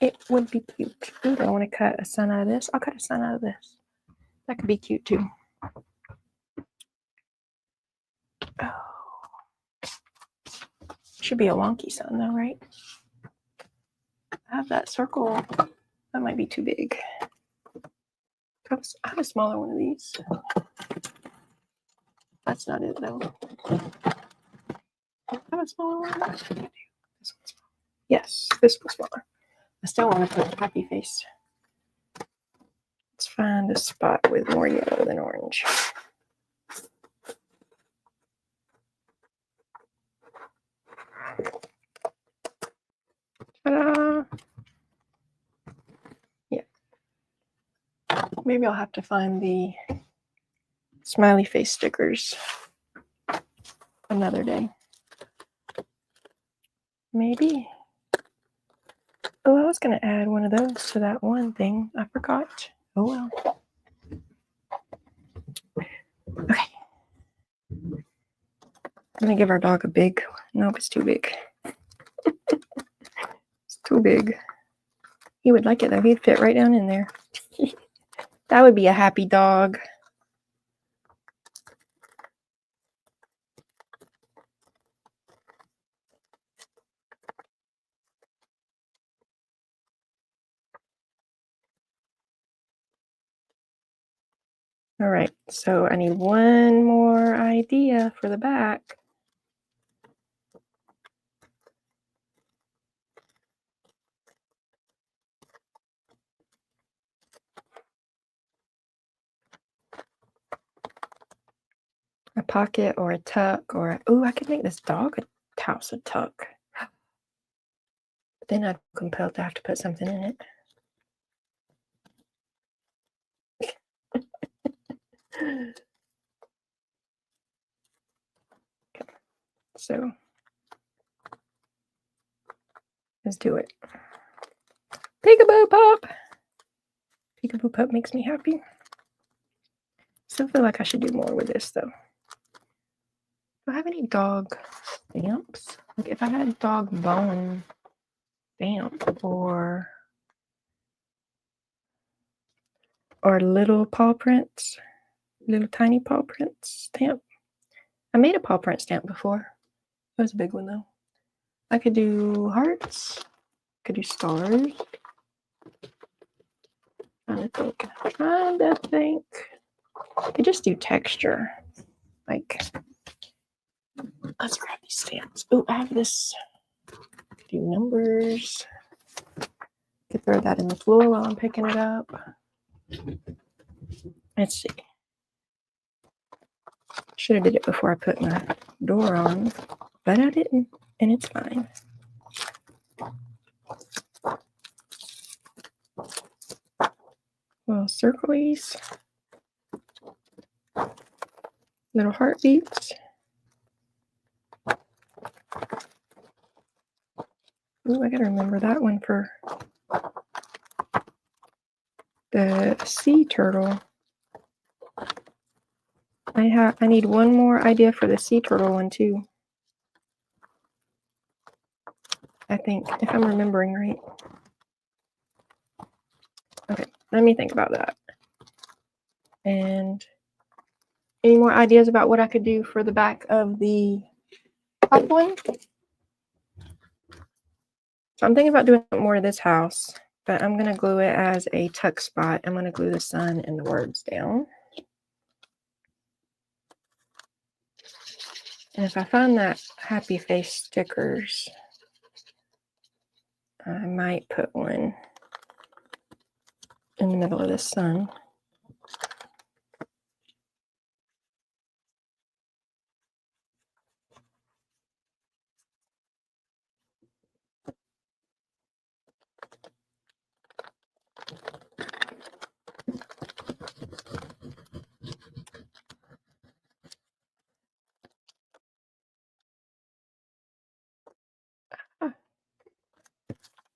It would be cute. Ooh, do I want to cut a sun out of this? I'll cut a sun out of this. That could be cute too. Oh. Should be a wonky sun though, right? I have that circle. That might be too big. I have a smaller one of these. That's not it though. I have a smaller one. This one's smaller. Yes, this one's smaller. I still want to put a happy face. Let's find a spot with more yellow than orange. Ta-da! Yeah. Maybe I'll have to find the smiley face stickers another day. Maybe. Oh, I was going to add one of those to that one thing. I forgot. Oh, well. Okay. I'm going to give our dog a big. Nope, it's too big. It's too big. He would like it, though. He'd fit right down in there. That would be a happy dog. All right, so I need one more idea for the back. A pocket or a tuck or oh, I could make this dog house a tuck. But then I'm compelled to have to put something in it. Okay, so let's do it. Peekaboo pop. Peekaboo pop makes me happy. Still feel like I should do more with this though. Do I have any dog stamps? Like if I had dog bone stamp or little paw prints, little tiny paw prints stamp. I made a paw print stamp before. It was a big one though. I could do hearts. Could do stars. Trying to think. I could just do texture. Like, let's grab these stamps. Oh, I have this. Do numbers. Could throw that in the floor while I'm picking it up. Let's see. Should have did it before I put my door on, but I didn't, and it's fine. Little circles, little heartbeats. Ooh, I gotta remember that one for the sea turtle. I need one more idea for the sea turtle one too. I think, if I'm remembering right. Okay, let me think about that. And any more ideas about what I could do for the back of the top one? So I'm thinking about doing more of this house, but I'm going to glue it as a tuck spot. I'm going to glue the sun and the words down. And if I find that happy face stickers, I might put one in the middle of the sun.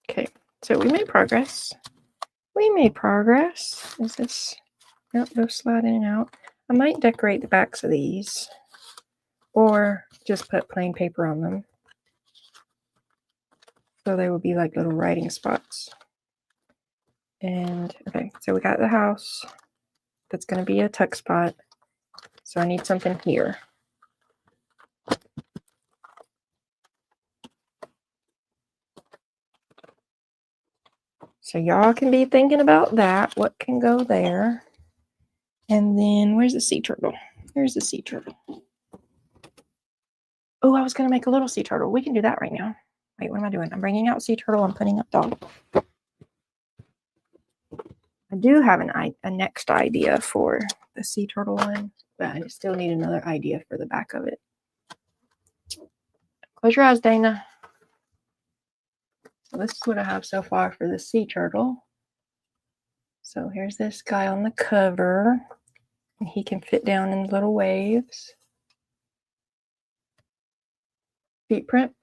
Okay, so we made progress. We made progress. Is this? Nope, those slide in and out. I might decorate the backs of these or just put plain paper on them. So they will be like little writing spots. And okay, so we got the house. That's going to be a tuck spot. So I need something here. So y'all can be thinking about that. What can go there? And then where's the sea turtle? There's the sea turtle. Oh, I was going to make a little sea turtle. We can do that right now. Wait, what am I doing? I'm bringing out sea turtle. I'm putting up dog. I do have a next idea for the sea turtle one, but I still need another idea for the back of it. Close your eyes, Dana. So this is what I have so far for the sea turtle. So here's this guy on the cover, and he can fit down in little waves. Feet print.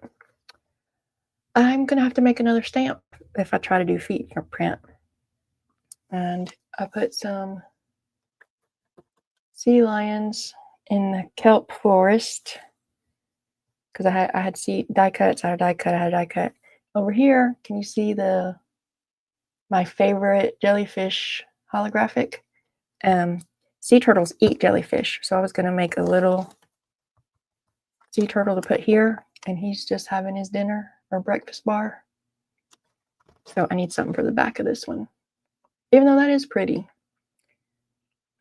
I'm going to have to make another stamp if I try to do feet print. And I put some sea lions in the kelp forest because I had die cuts. I had a die cut. I had a die cut. Over here, can you see my favorite jellyfish holographic? Sea turtles eat jellyfish, so I was going to make a little sea turtle to put here, and he's just having his dinner or breakfast bar. So I need something for the back of this one, even though that is pretty.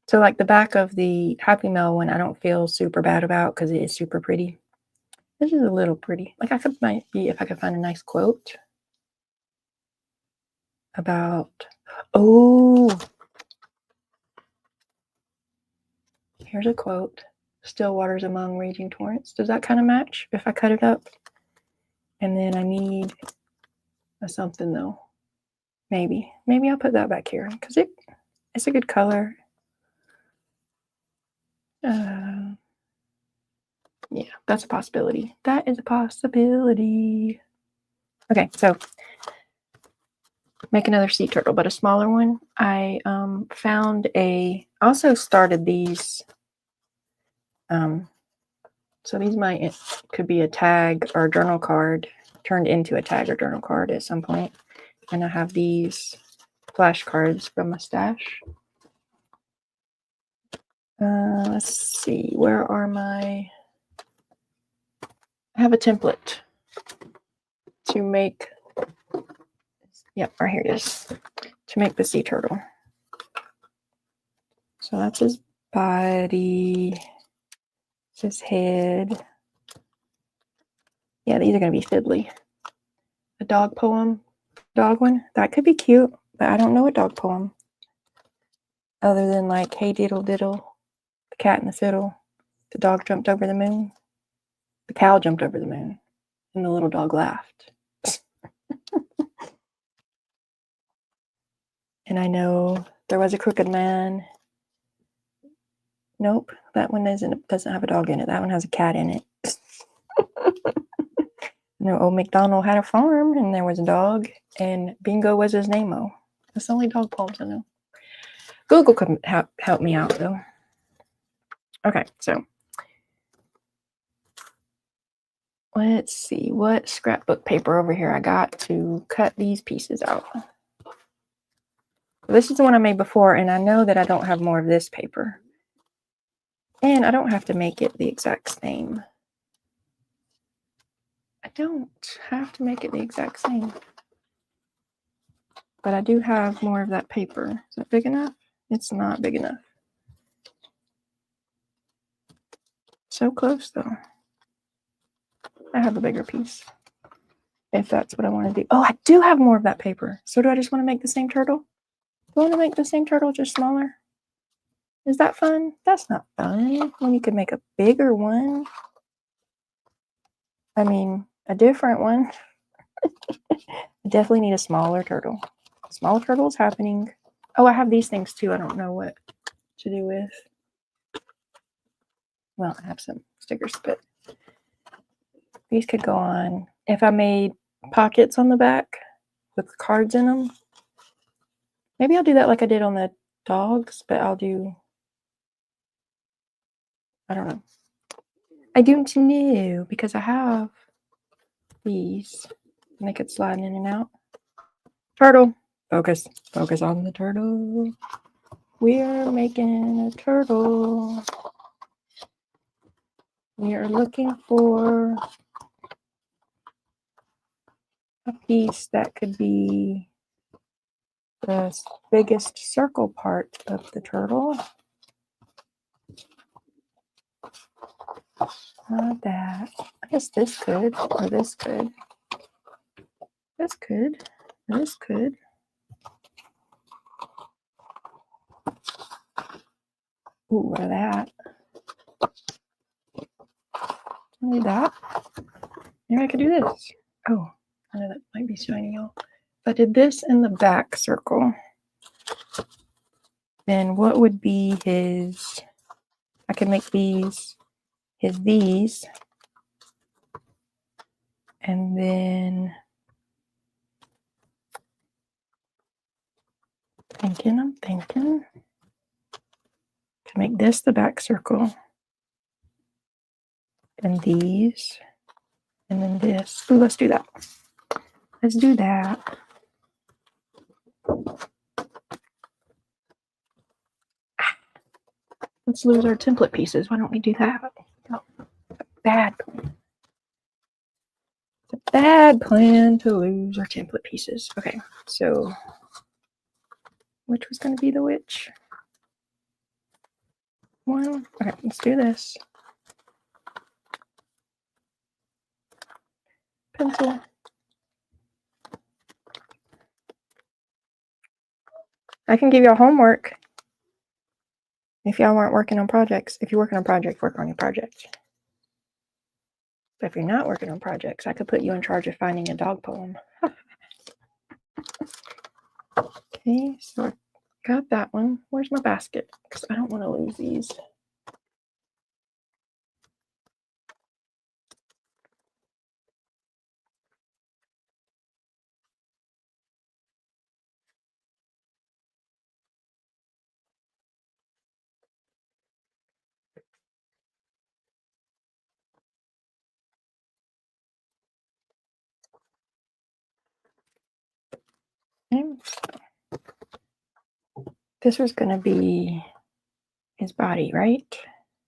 So like the back of the Happy Meal one, I don't feel super bad about because it is super pretty. This is a little pretty. Like might be if I could find a nice quote about, oh, here's a quote. Still waters among raging torrents. Does that kind of match if I cut it up? And then I need something though. Maybe I'll put that back here because it's a good color. Yeah, that's a possibility. That is a possibility. Okay, so make another sea turtle, but a smaller one. I also started these. So these could be a tag or a journal card, turned into a tag or journal card at some point. And I have these flashcards from my stash. Let's see, where are my... I have a template to make... Yep, right here it is. To make the sea turtle. So that's his body, his head. Yeah, these are going to be fiddly. A dog poem, dog one. That could be cute, but I don't know a dog poem. Other than like, hey diddle diddle, the cat in the fiddle, the dog jumped over the moon, the cow jumped over the moon, and the little dog laughed. And I know there was a crooked man. Nope, that one doesn't have a dog in it. That one has a cat in it. No, old MacDonald had a farm, and there was a dog, and Bingo was his name-o. That's the only dog poems I know. Google could help me out, though. Okay, so let's see what scrapbook paper over here I got to cut these pieces out. This is the one I made before, and I know that I don't have more of this paper. And I don't have to make it the exact same. I don't have to make it the exact same. But I do have more of that paper. Is that big enough? It's not big enough. So close, though. I have a bigger piece, if that's what I want to do. Oh, I do have more of that paper. So do I just want to make the same turtle? Do I want to make the same turtle, just smaller? Is that fun? That's not fun. When you could make a bigger one. I mean, a different one. I definitely need a smaller turtle. Smaller turtle's happening. Oh, I have these things too. I don't know what to do with. Well, I have some stickers, but these could go on. If I made pockets on the back with cards in them, maybe I'll do that like I did on the dogs, but I don't know. I don't know because I have these and they could slide in and out. Turtle. Focus on the turtle. We're making a turtle. We are looking for a piece that could be the biggest circle part of the turtle. Not that. I guess this could, or this could. This could. This could. Ooh, what of that? Need that. Maybe I could do this. Oh, I know that might be shiny, y'all. If I did this in the back circle, then what would be his? I could make these these, and then I'm thinking to make this the back circle, and these, and then this. Ooh, let's do that. Let's do that. Let's lose our template pieces. Why don't we do that? Oh, bad plan. It's a bad plan to lose our template pieces. Okay, so which was going to be the which? One. Okay, let's do this. Pencil. I can give y'all homework if y'all weren't working on projects. If you're working on projects, work on your projects. But if you're not working on projects, I could put you in charge of finding a dog poem. Okay, so I got that one. Where's my basket? Because I don't want to lose these. And this was going to be his body, right?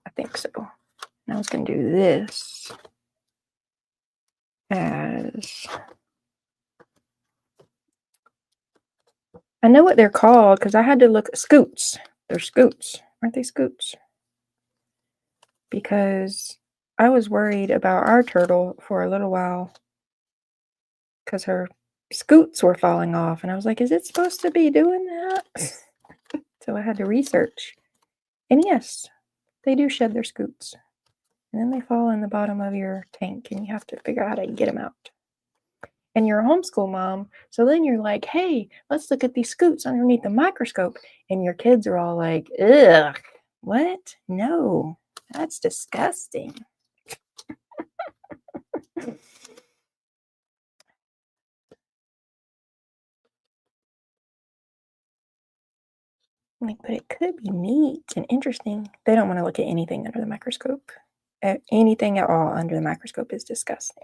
I think so. And I was going to do this as, I know what they're called because I had to look at scoots. They're scoots. Aren't they scoots? Because I was worried about our turtle for a little while because her scoots were falling off. And I was like, is it supposed to be doing that? So I had to research. And yes, they do shed their scoots. And then they fall in the bottom of your tank and you have to figure out how to get them out. And you're a homeschool mom, so then you're like, hey, let's look at these scoots underneath the microscope. And your kids are all like, ugh, what? No, that's disgusting. Like, but it could be neat and interesting. They don't want to look at anything under the microscope. Anything at all under the microscope is disgusting.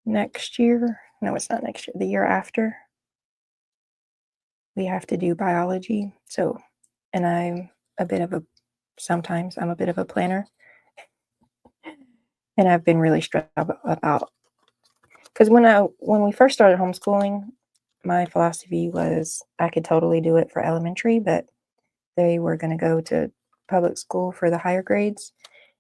Next year, no, it's not next year, the year after, we have to do biology. So, and sometimes I'm a bit of a planner. And I've been really stressed about, because when we first started homeschooling, my philosophy was I could totally do it for elementary, but they were going to go to public school for the higher grades.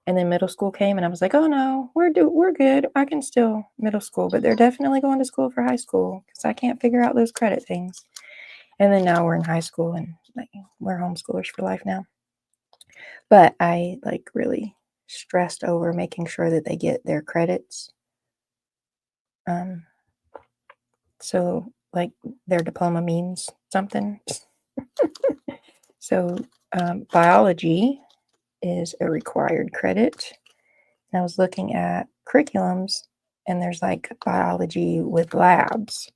And then middle school came and I was like, oh no, we're good. I can still middle school, but they're definitely going to school for high school because I can't figure out those credit things. And then now we're in high school and we're homeschoolers for life now. But I really stressed over making sure that they get their credits. So their diploma means something. So biology is a required credit. And I was looking at curriculums and there's biology with labs.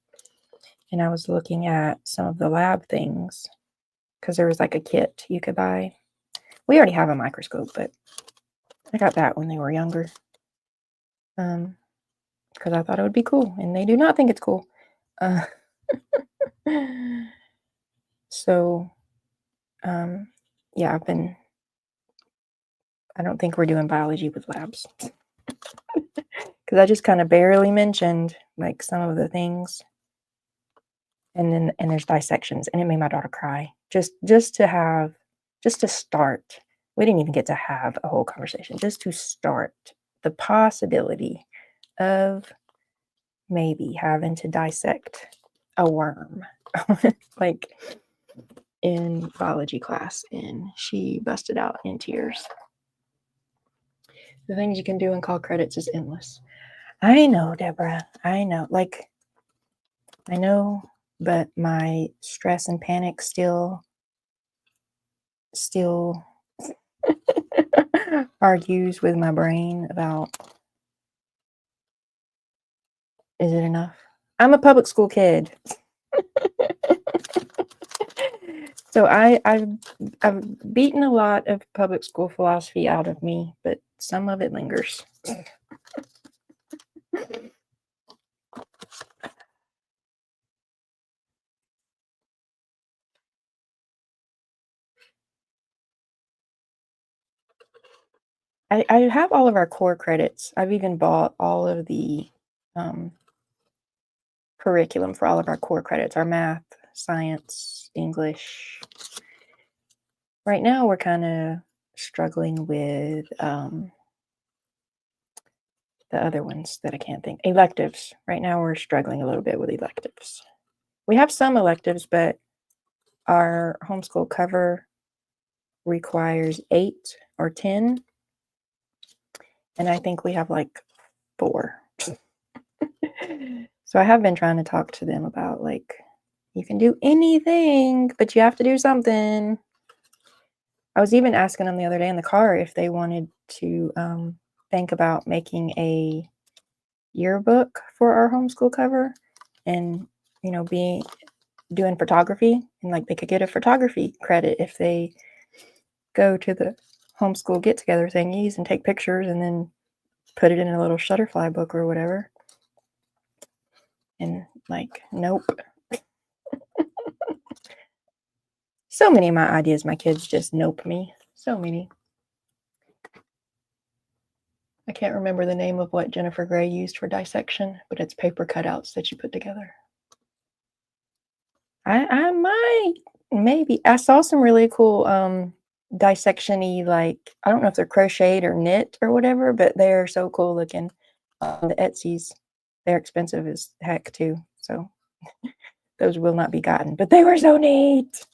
And I was looking at some of the lab things because there was a kit you could buy. We already have a microscope, but I got that when they were younger. Because I thought it would be cool, and they do not think it's cool. So, yeah, I don't think we're doing biology with labs. Because I just kind of barely mentioned some of the things. And there's dissections, and it made my daughter cry. Just to start. We didn't even get to have a whole conversation. Just to start the possibility of maybe having to dissect a worm in biology class, and she busted out in tears. The things you can do and call credits is endless. I know, Deborah. I know. I know, but my stress and panic still argues with my brain about, is it enough? I'm a public school kid. So I've beaten a lot of public school philosophy out of me, but some of it lingers. I have all of our core credits. I've even bought all of the curriculum for all of our core credits, our math, science, English. Right now, we're kind of struggling with the other ones that I can't think. Electives. Right now, we're struggling a little bit with electives. We have some electives, but our homeschool cover requires 8 or 10. And I think we have 4. So I have been trying to talk to them about you can do anything, but you have to do something. I was even asking them the other day in the car if they wanted to think about making a yearbook for our homeschool cover and, doing photography, and they could get a photography credit if they go to the homeschool get-together thingies and take pictures and then put it in a little Shutterfly book or whatever. And like, nope. So many of my ideas, my kids just nope me. So many. I can't remember the name of what Jennifer Gray used for dissection, but it's paper cutouts that you put together. I might, maybe. I saw some really cool dissection-y, like, I don't know if they're crocheted or knit or whatever, but they're so cool looking. The Etsy's, they're expensive as heck too, so those will not be gotten, but they were so neat.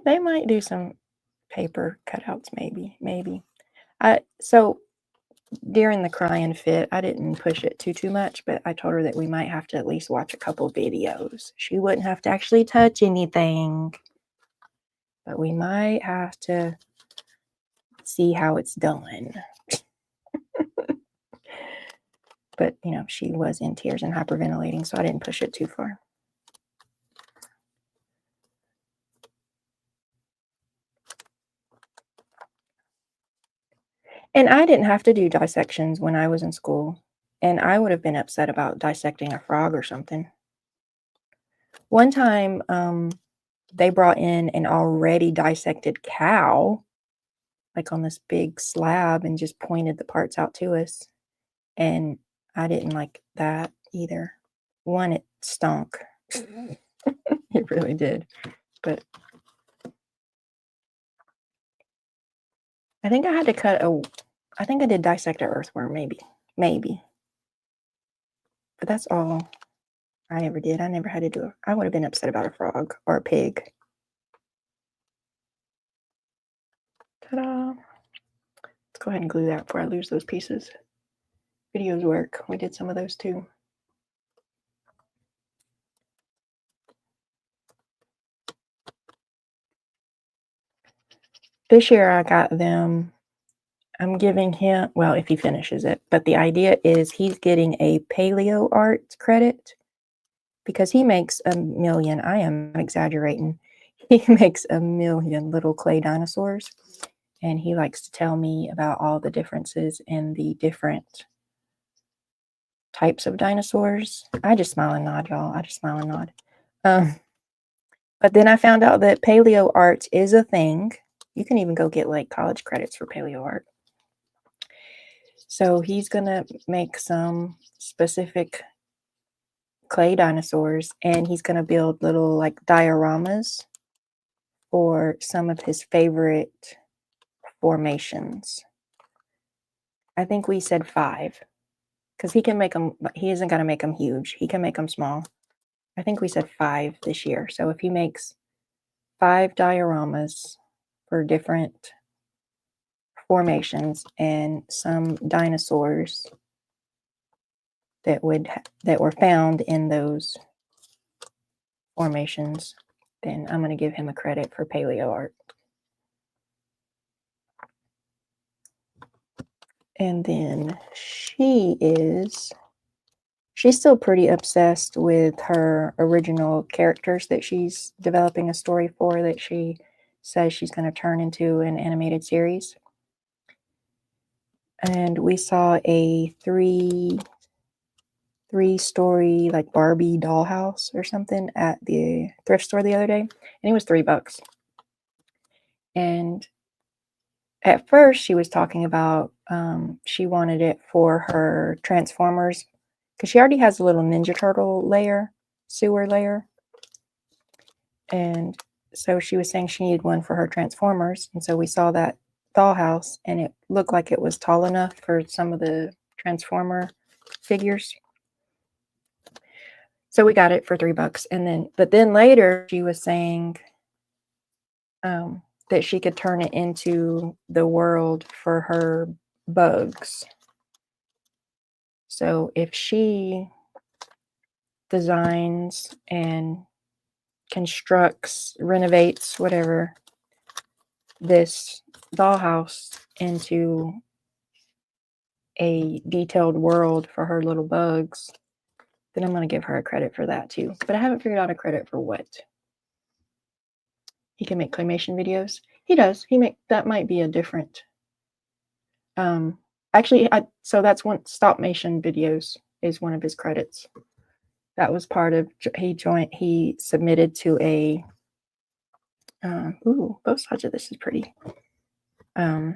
They might do some paper cutouts, maybe. So during the crying fit, I didn't push it too much, but I told her that we might have to at least watch a couple videos. She wouldn't have to actually touch anything, but we might have to see how it's done. But, you know, she was in tears and hyperventilating, so I didn't push it too far. And I didn't have to do dissections when I was in school, and I would have been upset about dissecting a frog or something. One time, they brought in an already dissected cow, like on this big slab, and just pointed the parts out to us. And I didn't like that either. One, it stunk. It really did. But I think I had to I think I did dissect an earthworm, maybe. But that's all I ever did. I never had to do it. I would have been upset about a frog or a pig. Ta-da. Let's go ahead and glue that before I lose those pieces. Videos work. We did some of those too. This year I got them, I'm giving him, well, if he finishes it, but the idea is he's getting a paleo art credit because he makes a million, I am not exaggerating, he makes a million little clay dinosaurs, and he likes to tell me about all the differences in the different types of dinosaurs. I just smile and nod, y'all. I just smile and nod. But then I found out that paleo art is a thing. You can even go get like college credits for paleo art. So he's gonna make some specific clay dinosaurs, and he's gonna build little like dioramas for some of his favorite formations. I think we said 5 because he can make them, he isn't gonna make them huge. He can make them small. I think we said 5 this year. So if he makes 5 dioramas for different formations and some dinosaurs that were found in those formations, then I'm going to give him a credit for paleo art. And then she's still pretty obsessed with her original characters that she's developing a story for, that she says she's going to turn into an animated series. And we saw a three-story like Barbie dollhouse or something at the thrift store the other day, and it was $3. And at first she was talking about she wanted it for her Transformers because she already has a little Ninja Turtle sewer layer, and so she was saying she needed one for her Transformers. And so we saw that dollhouse, and it looked like it was tall enough for some of the Transformer figures. So we got it for $3. But then later she was saying that she could turn it into the world for her bugs. So if she designs and constructs, renovates, whatever, this dollhouse into a detailed world for her little bugs, then I'm going to give her a credit for that too. But I haven't figured out a credit for what. He can make claymation videos. He does. That might be a different. Actually, so that's one. Stop motion videos is one of his credits. That was part of. He submitted to a. Both sides of this is pretty. A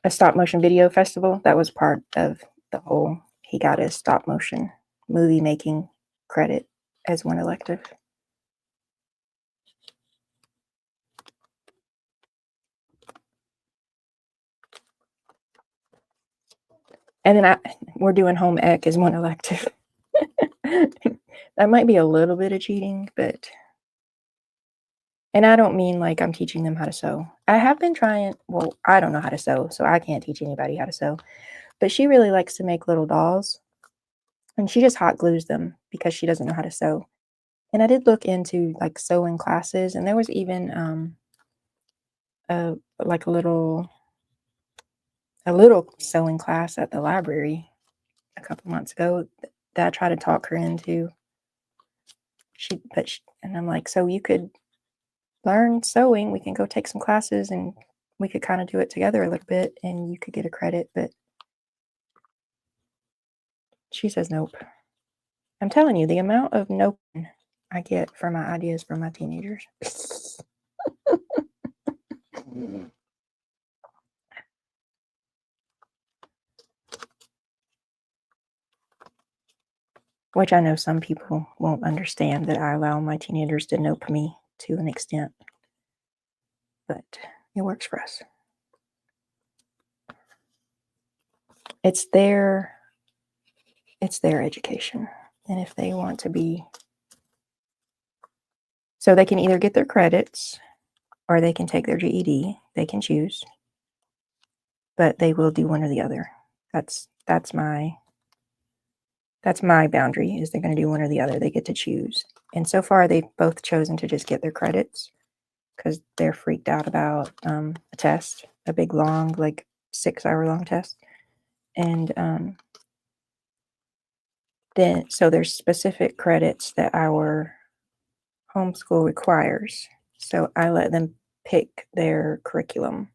stop motion video festival. That was part of the whole. He got a stop motion movie making credit as one elective. And then we're doing home ec as one elective. That might be a little bit of cheating, but. And I don't mean like I'm teaching them how to sew. I have been trying. Well, I don't know how to sew, so I can't teach anybody how to sew. But she really likes to make little dolls. And she just hot glues them because she doesn't know how to sew. And I did look into like sewing classes, and there was even like a little sewing class at the library a couple months ago that I tried to talk her into. And I'm like, so you could learn sewing. We can go take some classes, and we could kind of do it together a little bit, and you could get a credit. But she says nope. I'm telling you, the amount of nope I get for my ideas from my teenagers. Which I know some people won't understand that I allow my teenagers to nope me to an extent. But it works for us. It's their education. And if they want to be... So they can either get their credits or they can take their GED. They can choose. But they will do one or the other. That's my boundary, is they're going to do one or the other. They get to choose. And so far, they've both chosen to just get their credits because they're freaked out about a test, a big, long, like 6-hour-long test. And then, so there's specific credits that our homeschool requires. So I let them pick their curriculum.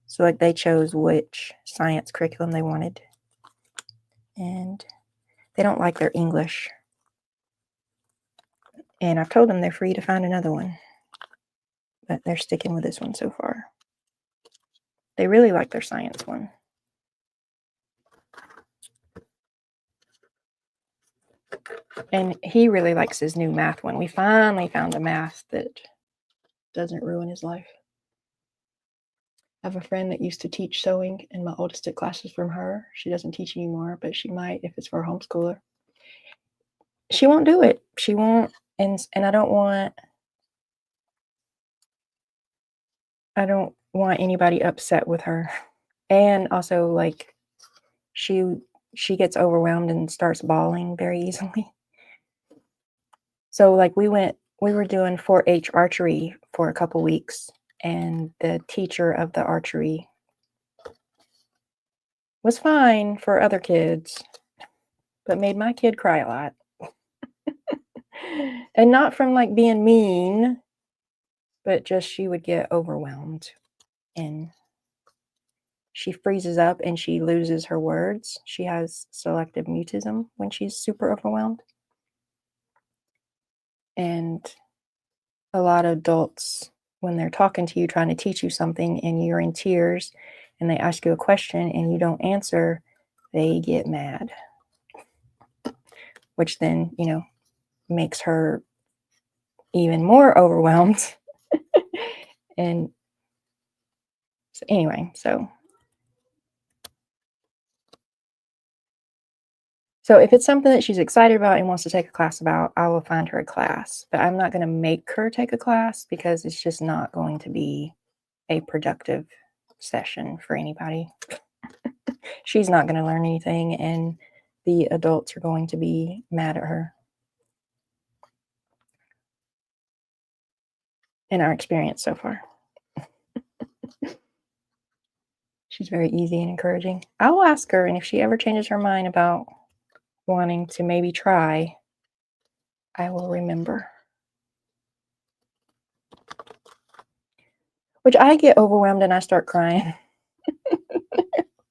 So like they chose which science curriculum they wanted. And they don't like their English. And I've told them they're free to find another one. But they're sticking with this one so far. They really like their science one. And he really likes his new math one. We finally found a math that doesn't ruin his life. I have a friend that used to teach sewing, and my oldest took classes from her. She doesn't teach anymore, but she might if it's for a homeschooler. She won't do it. She won't. And I don't want anybody upset with her. And also, like, she gets overwhelmed and starts bawling very easily. So like we were doing 4-H archery for a couple weeks, and the teacher of the archery was fine for other kids, but made my kid cry a lot. And not from like being mean, but just she would get overwhelmed and she freezes up and she loses her words. She has selective mutism when she's super overwhelmed. And a lot of adults, when they're talking to you, trying to teach you something, and you're in tears, and they ask you a question and you don't answer, they get mad. Which then, makes her even more overwhelmed. And so anyway, so if it's something that she's excited about and wants to take a class about, I will find her a class. But I'm not going to make her take a class because it's just not going to be a productive session for anybody. She's not going to learn anything, and the adults are going to be mad at her. In our experience so far. She's very easy and encouraging. I'll ask her, and if she ever changes her mind about wanting to maybe try, I will remember. Which I get overwhelmed and I start crying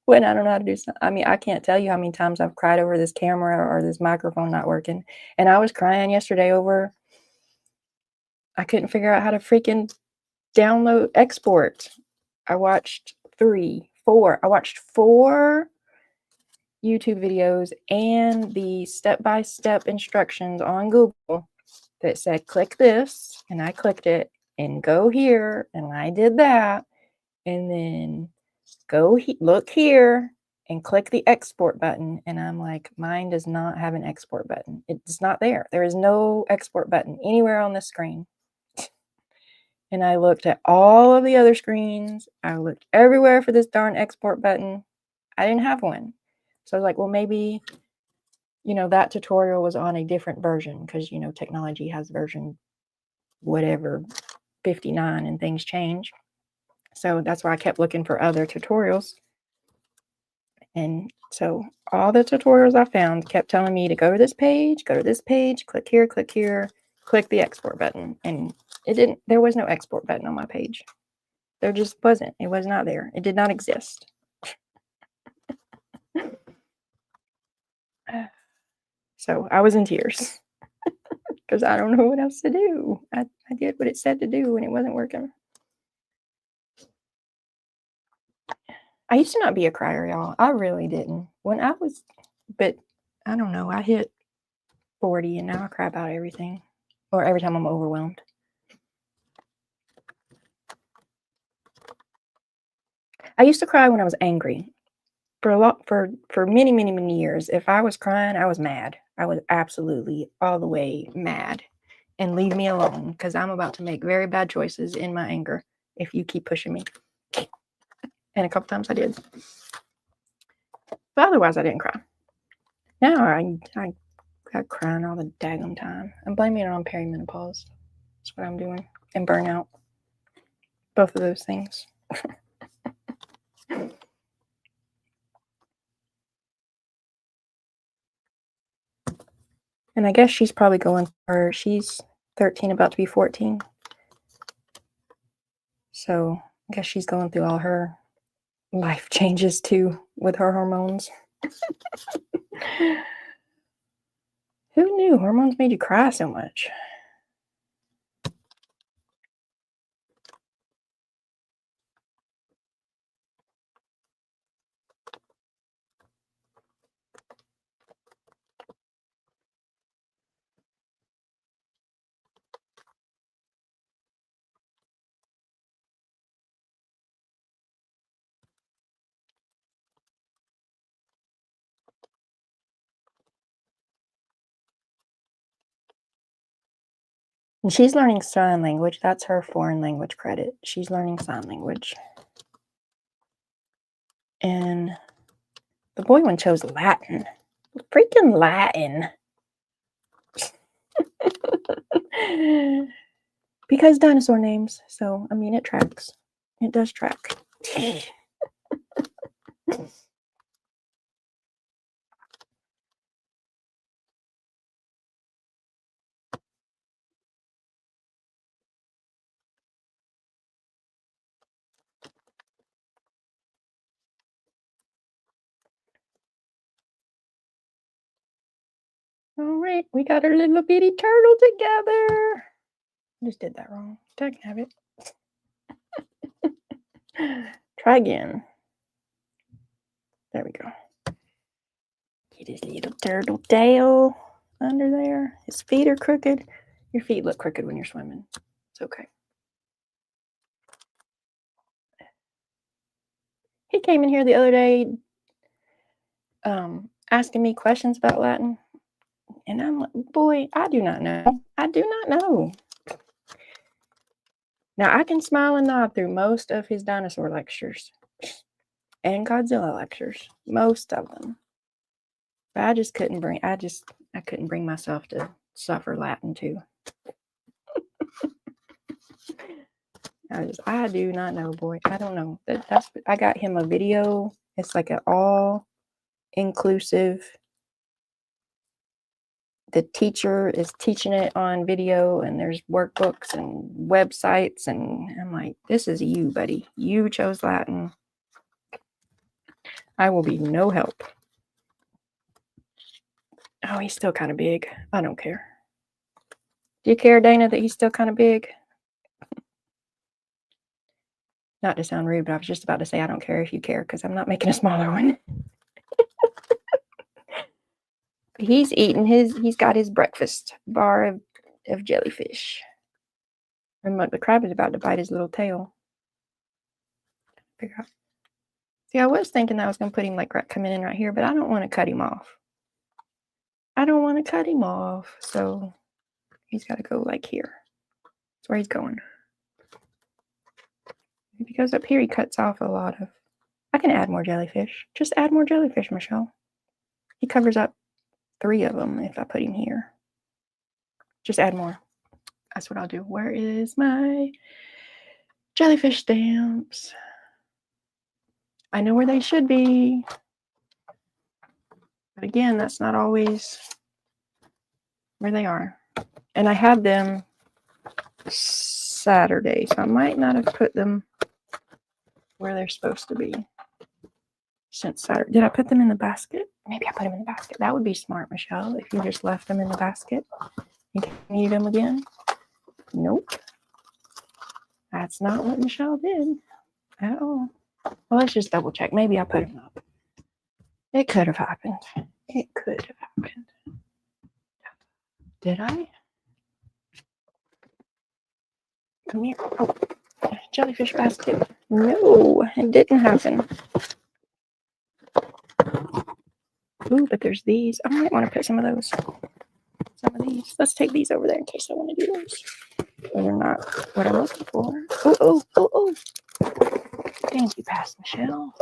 when I don't know how to do something. I mean, I can't tell you how many times I've cried over this camera or this microphone not working. And I was crying yesterday over, I couldn't figure out how to freaking download, export. I watched 4 YouTube videos and the step-by-step instructions on Google that said, click this, and I clicked it, and go here, and I did that, and then look here, and click the export button, and I'm like, mine does not have an export button. It's not there. There is no export button anywhere on the screen. And I looked at all of the other screens. I looked everywhere for this darn export button. I didn't have one. So I was like, well, maybe, that tutorial was on a different version because, technology has version whatever, 59, and things change. So that's why I kept looking for other tutorials. And so all the tutorials I found kept telling me to go to this page, click here, click the export button. And there was no export button on my page. There just wasn't. It was not there. It did not exist. So I was in tears because I don't know what else to do. I did what it said to do and it wasn't working. I used to not be a crier, y'all. I really didn't. But I don't know. I hit 40 and now I cry about everything. Or every time I'm overwhelmed. I used to cry when I was angry. For many, many, many years, if I was crying, I was mad. I was absolutely all the way mad. And leave me alone because I'm about to make very bad choices in my anger if you keep pushing me. And a couple times I did. But otherwise, I didn't cry. Now I got crying all the daggum time. I'm blaming it on perimenopause. That's what I'm doing. And burnout. Both of those things. And I guess she's probably she's 13, about to be 14. So I guess she's going through all her life changes too with her hormones. Who knew hormones made you cry so much? And she's learning sign language. That's her foreign language credit. She's learning sign language. And the boy one chose Latin. Freaking Latin. Because dinosaur names. So, I mean, it tracks. It does track. All right, we got our little bitty turtle together. I just did that wrong. I can have it. Try again. There we go. Get his little turtle tail under there. His feet are crooked. Your feet look crooked when you're swimming. It's okay. He came in here the other day asking me questions about Latin. And I'm like, boy, I do not know. I do not know. Now, I can smile and nod through most of his dinosaur lectures and Godzilla lectures, most of them. But I couldn't bring myself to suffer Latin too. I do not know, boy. I don't know. I got him a video. It's like an all inclusive. The teacher is teaching it on video, and there's workbooks and websites, and I'm like, this is you, buddy. You chose Latin. I will be no help. Oh, he's still kind of big. I don't care. Do you care, Dana, that he's still kind of big? Not to sound rude, but I was just about to say I don't care if you care, because I'm not making a smaller one. He's got his breakfast bar of jellyfish. And look, the crab is about to bite his little tail. Figure out. See, I was thinking that I was going to put him like coming in right here, but I don't want to cut him off. So he's got to go like here. That's where he's going. If he goes up here, he cuts off a lot of. I can add more jellyfish. Just add more jellyfish, Michelle. He covers up 3 of them if I put him here. Just add more. That's what I'll do. Where is my jellyfish stamps? I know where they should be. But again, that's not always where they are. And I had them Saturday, so I might not have put them where they're supposed to be since Saturday. Did I put them in the basket? Maybe I put them in the basket. That would be smart, Michelle, if you just left them in the basket and can need them again. Nope. That's not what Michelle did at all. Well, let's just double check. Maybe I put them up. It could have happened. It could have happened. Did I? Come here. Oh, jellyfish basket. No, it didn't happen. Ooh, but there's these. I might want to put some of those. Some of these. Let's take these over there in case I want to do those. They're not what I'm looking for. Oh. Thank you, Past Michelle.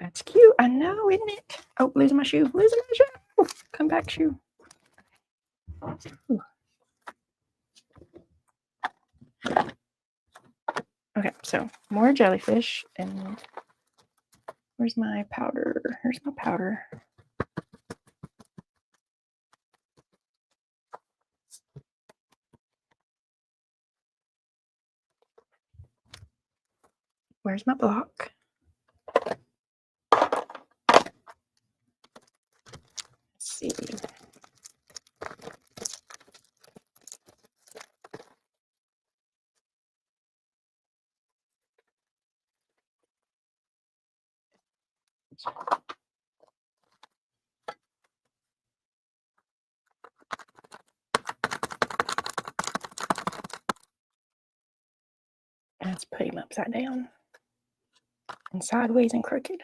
That's cute. I know, isn't it? Oh, losing my shoe. Come back, shoe. Ooh. Okay, so more jellyfish. And where's my powder? Here's my powder. Where's my block? Let's see. Let's put him upside down and sideways and crooked,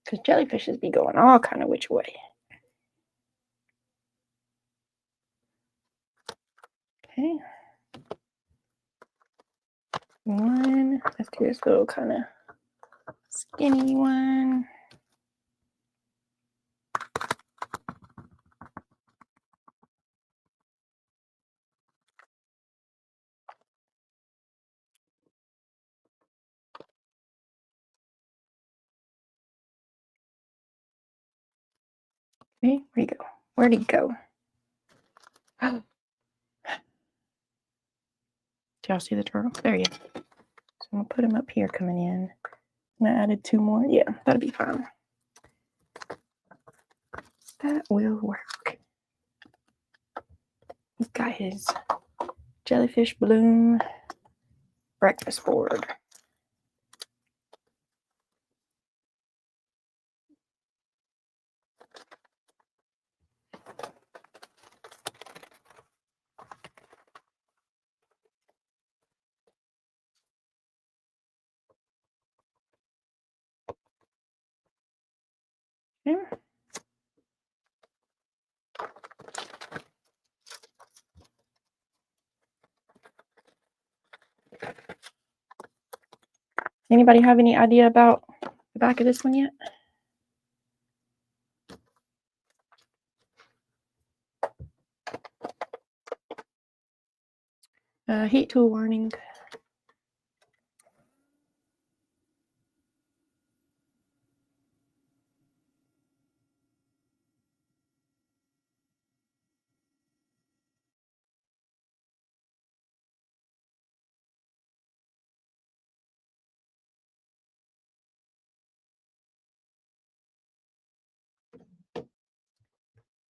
because jellyfishes be going all kind of which way. Okay. One. Let's do this little kind of skinny one. Okay, where'd he go? Where'd he go? Oh. Do y'all see the turtle? There he is. So I'm gonna put him up here coming in. And I added 2 more. Yeah, that'll be fine. That will work. He's got his jellyfish balloon breakfast board. Yeah. Anybody have any idea about the back of this one yet? Heat tool warning.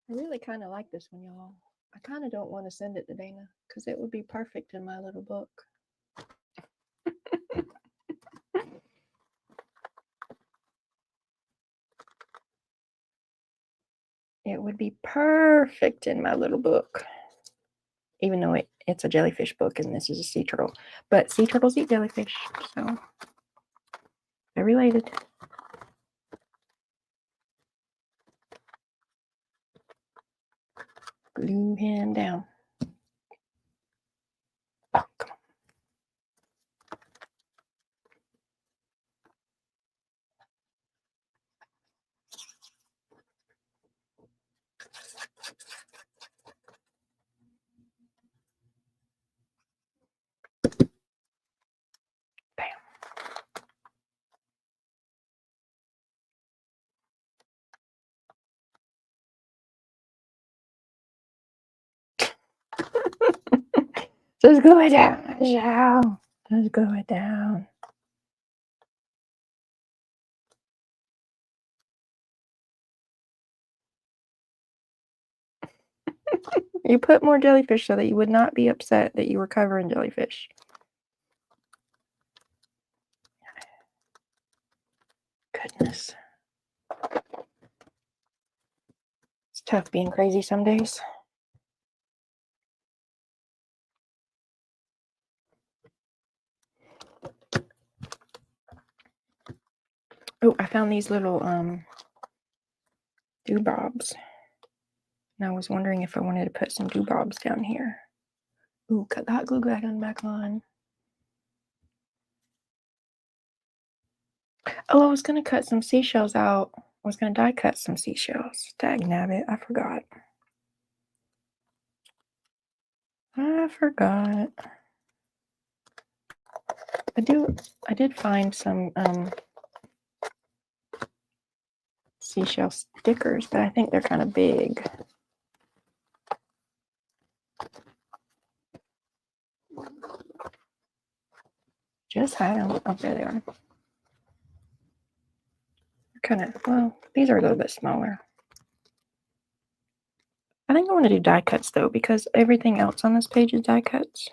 I really kind of like this one, y'all. I kind of don't want to send it to Dana because it would be perfect in my little book. It would be perfect in my little book. Even though it's a jellyfish book and this is a sea turtle. But sea turtles eat jellyfish, so they're related. Glue him down. Oh, come on. Bam. Just glue it down. Just glue it down. You put more jellyfish so that you would not be upset that you were covering jellyfish. Goodness. It's tough being crazy some days. Oh, I found these little doobobs. And I was wondering if I wanted to put some doobobs down here. Ooh, cut the hot glue gun back on. Oh, I was going to cut some seashells out. I was going to die cut some seashells. Dagnabbit, I forgot. I did find some seashell stickers, but I think they're kind of big. Just had them. Oh, there they are. Kind of, well, these are a little bit smaller. I think I want to do die cuts though, because everything else on this page is die cuts.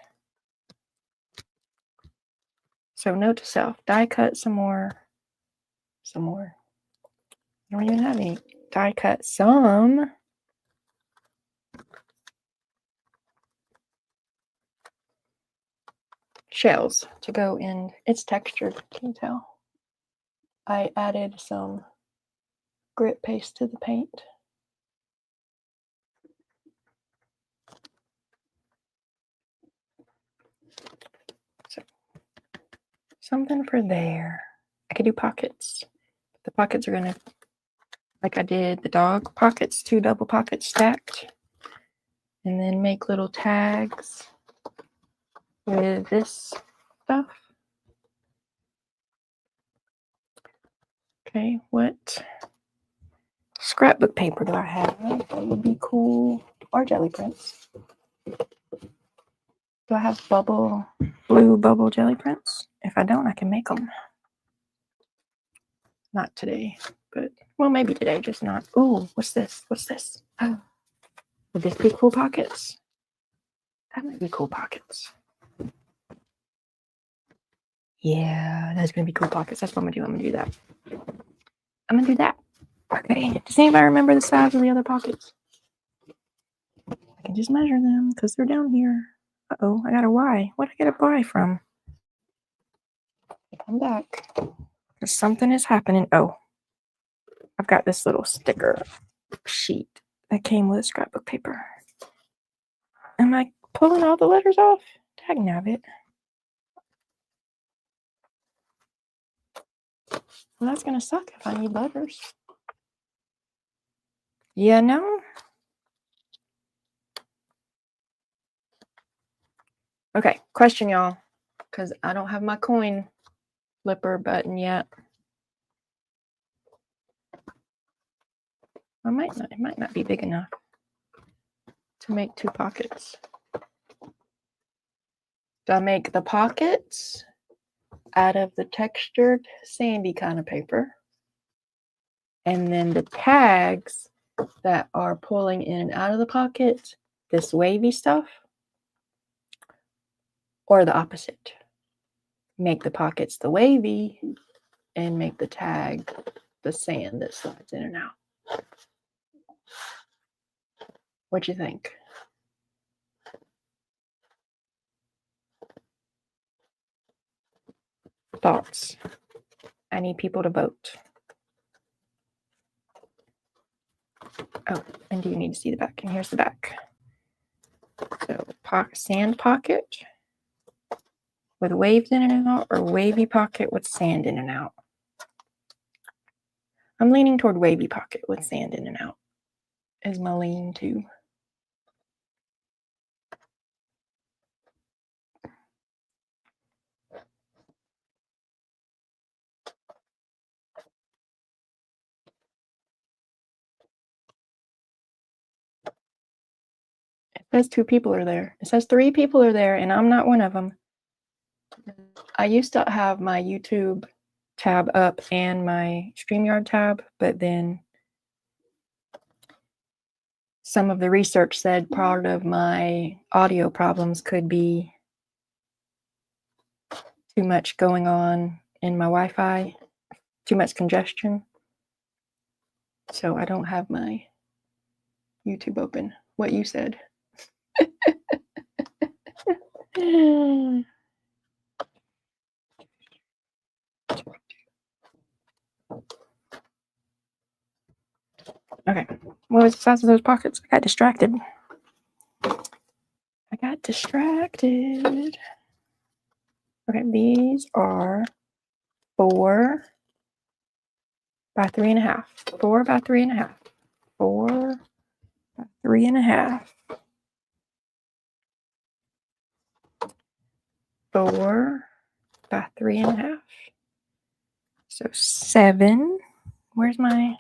So note to self, die cut some more. I don't even have any. Die cut some. Shells to go in. It's textured, can you tell? I added some grit paste to the paint. So something for there. I could do pockets. The pockets are gonna, like I did the dog pockets, 2 double pockets stacked. And then make little tags with this stuff. Okay, what scrapbook paper do I have? That would be cool. Or jelly prints. Do I have blue bubble jelly prints? If I don't, I can make them. Not today, but, well, maybe today, just not. Ooh, what's this? Oh, would this be cool pockets? That might be cool pockets. Yeah, that's going to be cool pockets. That's what I'm going to do. I'm going to do that. Okay, does anybody remember the size of the other pockets? I can just measure them because they're down here. Uh-oh, I got a Y. What did I get a Y from? Come back. Because something is happening. Oh, I've got this little sticker sheet that came with scrapbook paper. Am I pulling all the letters off? Dagnabbit. Well, that's going to suck if I need letters. Yeah, no. Okay, question, y'all, because I don't have my coin flipper button yet. It might not be big enough to make 2 pockets. Do I make the pockets out of the textured sandy kind of paper? And then the tags that are pulling in and out of the pocket, this wavy stuff? Or the opposite? Make the pockets the wavy and make the tag the sand that slides in and out. What you think? Thoughts? I need people to vote. Oh, and do you need to see the back? And here's the back. So sand pocket with waves in and out, or wavy pocket with sand in and out? I'm leaning toward wavy pocket with sand in and out is my lean to. It says 2 people are there. It says 3 people are there, and I'm not one of them. I used to have my YouTube tab up and my StreamYard tab, but then some of the research said part of my audio problems could be too much going on in my Wi-Fi, too much congestion. So I don't have my YouTube open. What you said. Okay, what was the size of those pockets? I got distracted. Okay, these are 4 by 3.5. 4 by 3.5. 4 by 3.5. 4 by 3.5. So 7. Where's my?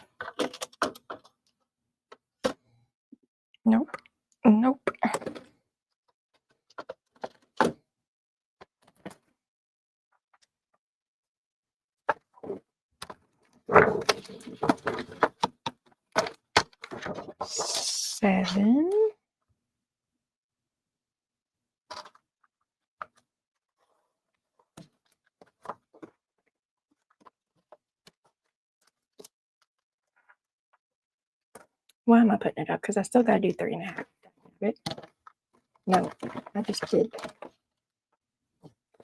Nope. Nope. Seven. Why am I putting it up? Because I still got to do 3.5. No, I just did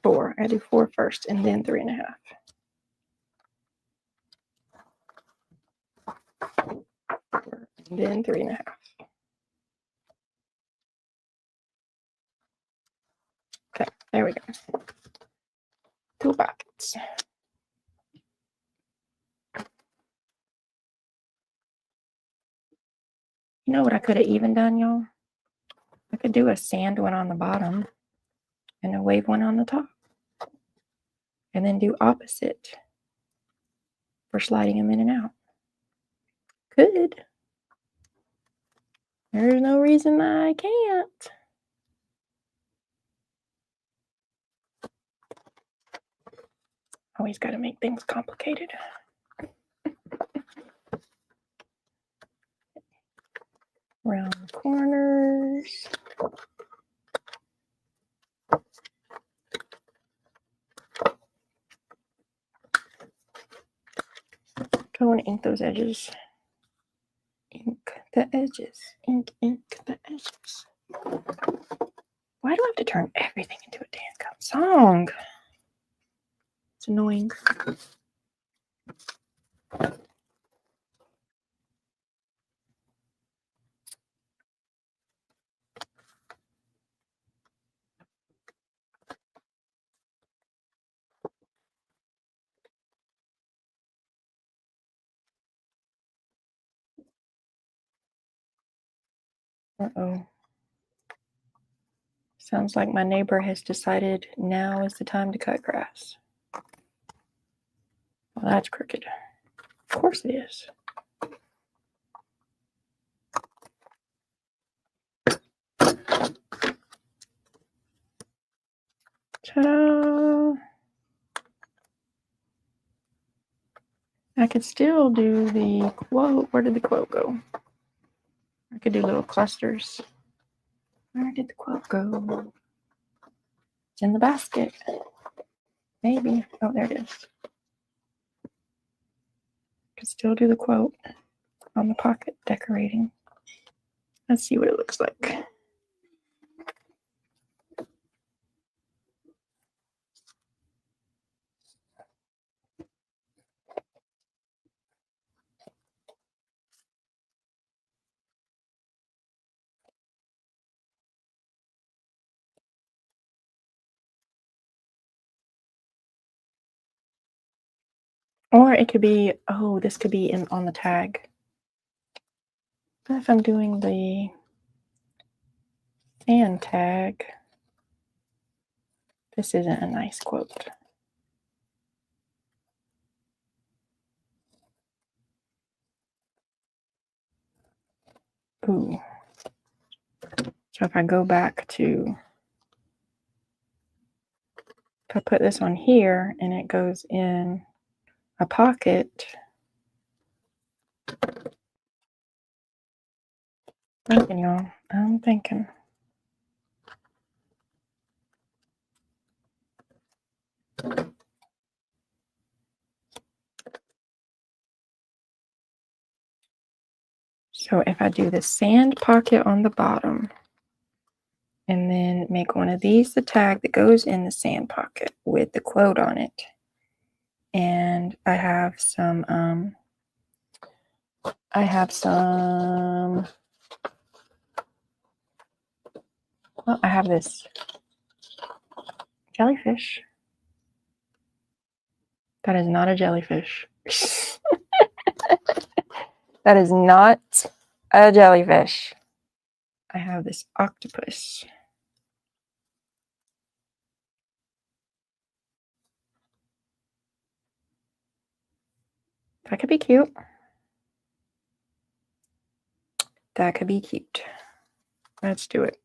4. I do 4 first and then 3.5. And then 3.5. Okay, there we go. 2 pockets. You know what I could have even done, y'all? I could do a sand one on the bottom and a wave one on the top. And then do opposite for sliding them in and out. Could. There's no reason I can't. Always got to make things complicated. Round corners. I want to ink those edges. Ink the edges. Ink the edges. Why do I have to turn everything into a damn song? It's annoying. Uh-oh. Sounds like my neighbor has decided now is the time to cut grass. Well, that's crooked. Of course it is. Ta-da! I could still do the quote. Where did the quote go? I could do little clusters. Where did the quote go? It's in the basket. Maybe. Oh, there it is. Could still do the quote on the pocket decorating. Let's see what it looks like. Or it could be, oh, this could be on the tag. If I'm doing the and tag, this isn't a nice quote. Ooh. So if I go back to, if I put this on here and it goes in a pocket, thinking, y'all, I'm thinking. So if I do the sand pocket on the bottom and then make one of these the tag that goes in the sand pocket with the quote on it, and I have some well, I have this jellyfish. That is not a jellyfish. That is not a jellyfish. I have this octopus. That could be cute. That could be cute. Let's do it.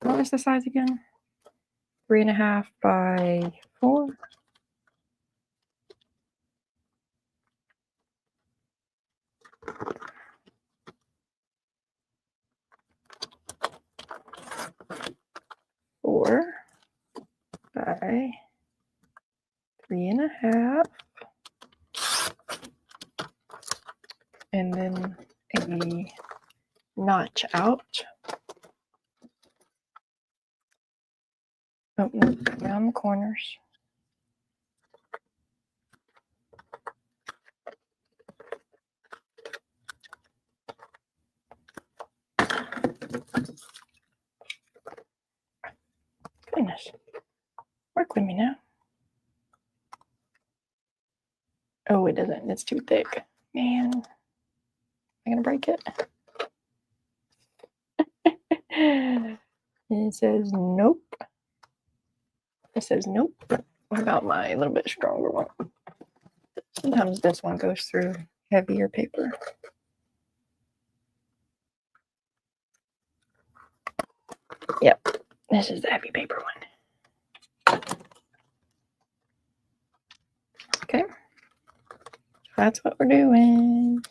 What was the size again? 3.5 by 4. Four by 3.5, and then a notch out. Oh, around the corners. Goodness, work with me now. Oh, it doesn't. It's too thick. Man, am I gonna break it? It says nope. It says nope. What about my little bit stronger one? Sometimes this one goes through heavier paper. Yep, this is the heavy paper one. Okay, that's what we're doing.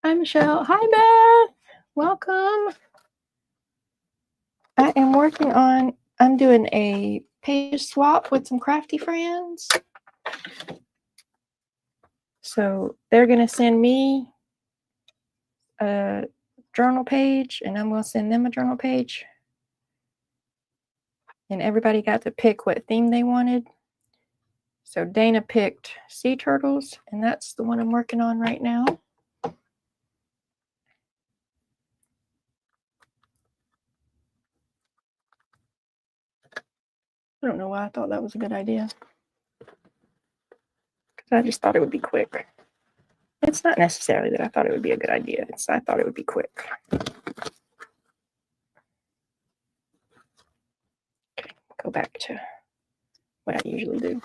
Hi, Michelle. Hi, Beth. Welcome. I am working on, I'm doing a page swap with some crafty friends. So they're going to send me a journal page and I'm going to send them a journal page. And everybody got to pick what theme they wanted. So Dana picked sea turtles, and that's the one I'm working on right now. I don't know why I thought that was a good idea. Because I just thought it would be quick. It's not necessarily that I thought it would be a good idea. I thought it would be quick. Okay, go back to what I usually do.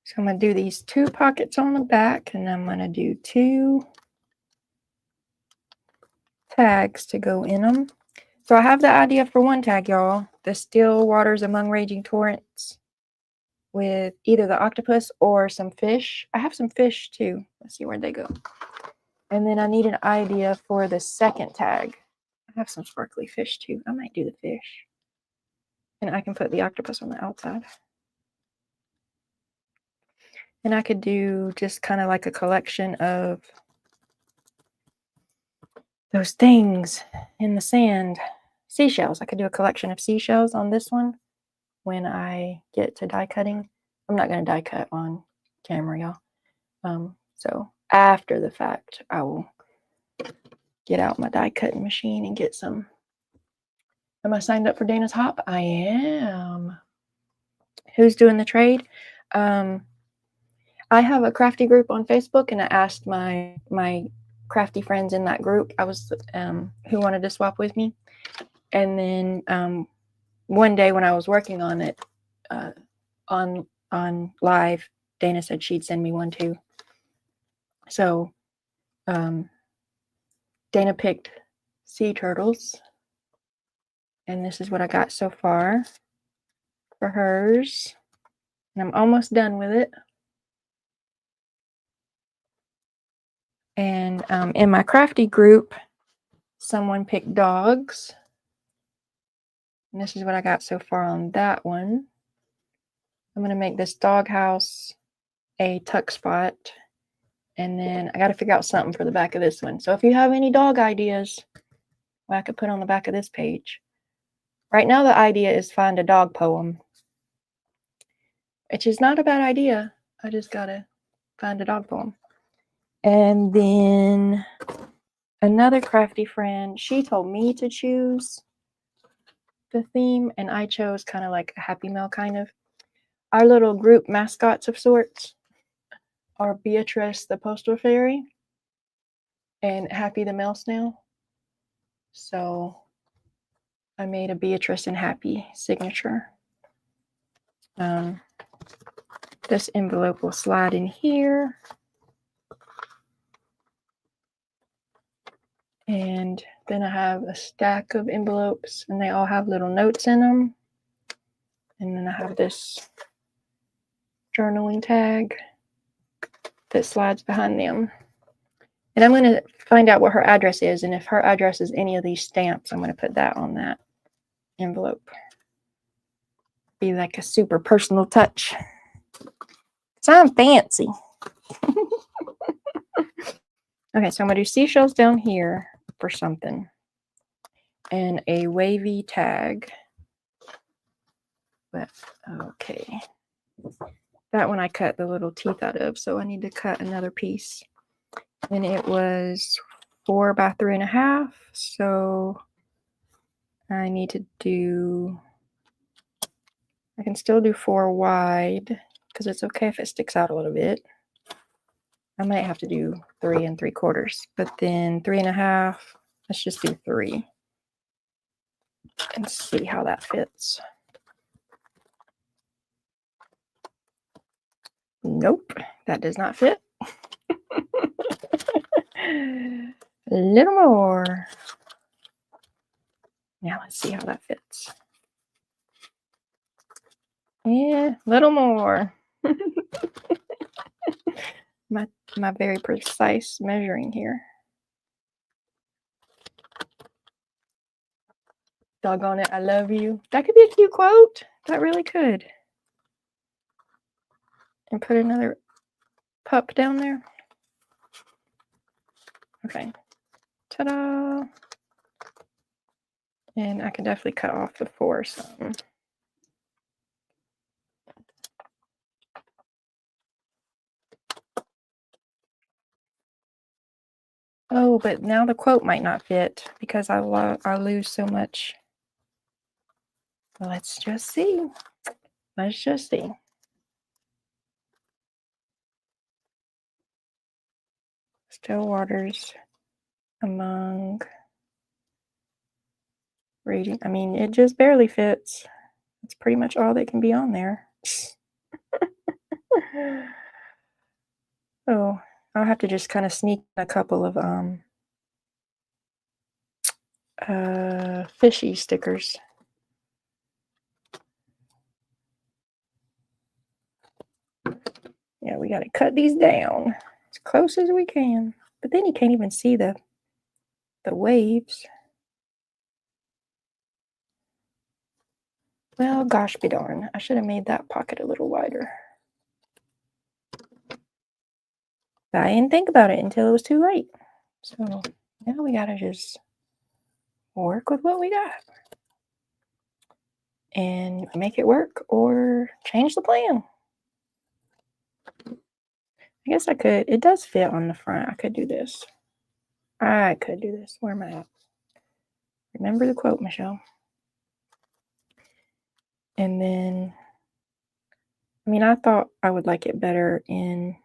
So I'm going to do these 2 pockets on the back, and I'm going to do 2 tags to go in them. So I have the idea for one tag, y'all. The still waters among raging torrents with either the octopus or some fish. I have some fish too. Let's see where they go. And then I need an idea for the second tag. I have some sparkly fish too. I might do the fish. And I can put the octopus on the outside. And I could do just kind of like a collection of those things in the sand. Seashells. I could do a collection of seashells on this one when I get to die cutting. I'm not going to die cut on camera, y'all. So after the fact, I will get out my die cutting machine and get some. Am I signed up for Dana's Hop? I am. Who's doing the trade? I have a crafty group on Facebook, and I asked my crafty friends in that group who wanted to swap with me. And then one day when I was working on it on live, Dana said she'd send me one too. So Dana picked sea turtles, and this is what I got so far for hers. And I'm almost done with it. And in my crafty group, someone picked dogs. And this is what I got so far on that one. I'm going to make this doghouse a tuck spot. And then I got to figure out something for the back of this one. So if you have any dog ideas, well, I could put on the back of this page. Right now the idea is find a dog poem, which is not a bad idea. I just got to find a dog poem. And then another crafty friend, she told me to choose the theme, and I chose kind of like a Happy Meal kind of. Our little group mascots of sorts are Beatrice the Postal Fairy and Happy the Mail Snail. So I made a Beatrice and Happy signature. This envelope will slide in here. And then I have a stack of envelopes, and they all have little notes in them. And then I have this journaling tag that slides behind them. And I'm going to find out what her address is. And if her address is any of these stamps, I'm going to put that on that envelope. Be like a super personal touch. So I'm fancy. Okay, so I'm going to do seashells down here for something. And a wavy tag. But, okay. That one I cut the little teeth out of, so I need to cut another piece. And it was 4 by 3.5, so I need to do, I can still do 4 wide, because it's okay if it sticks out a little bit. I might have to do 3 3/4, but then 3.5, let's just do 3 and see how that fits. Nope, that does not fit. A little more. Now let's see how that fits. Yeah, a little more. my very precise measuring here. Doggone it, I love you. That could be a cute quote. That really could. And put another pup down there. Okay. Ta-da. And I can definitely cut off the 4 some. Oh, but now the quote might not fit because I lose so much. Let's just see. Let's just see. Still waters among raging. I mean, it just barely fits. That's pretty much all that can be on there. Oh, I'll have to just kind of sneak a couple of fishy stickers. Yeah, we got to cut these down as close as we can. But then you can't even see the waves. Well, gosh be darn. I should have made that pocket a little wider. But I didn't think about it until it was too late. So now we got to just work with what we got and make it work or change the plan. I guess I could. It does fit on the front. I could do this. I could do this. Where am I at? Remember the quote, Michelle. And then, I mean, I thought I would like it better in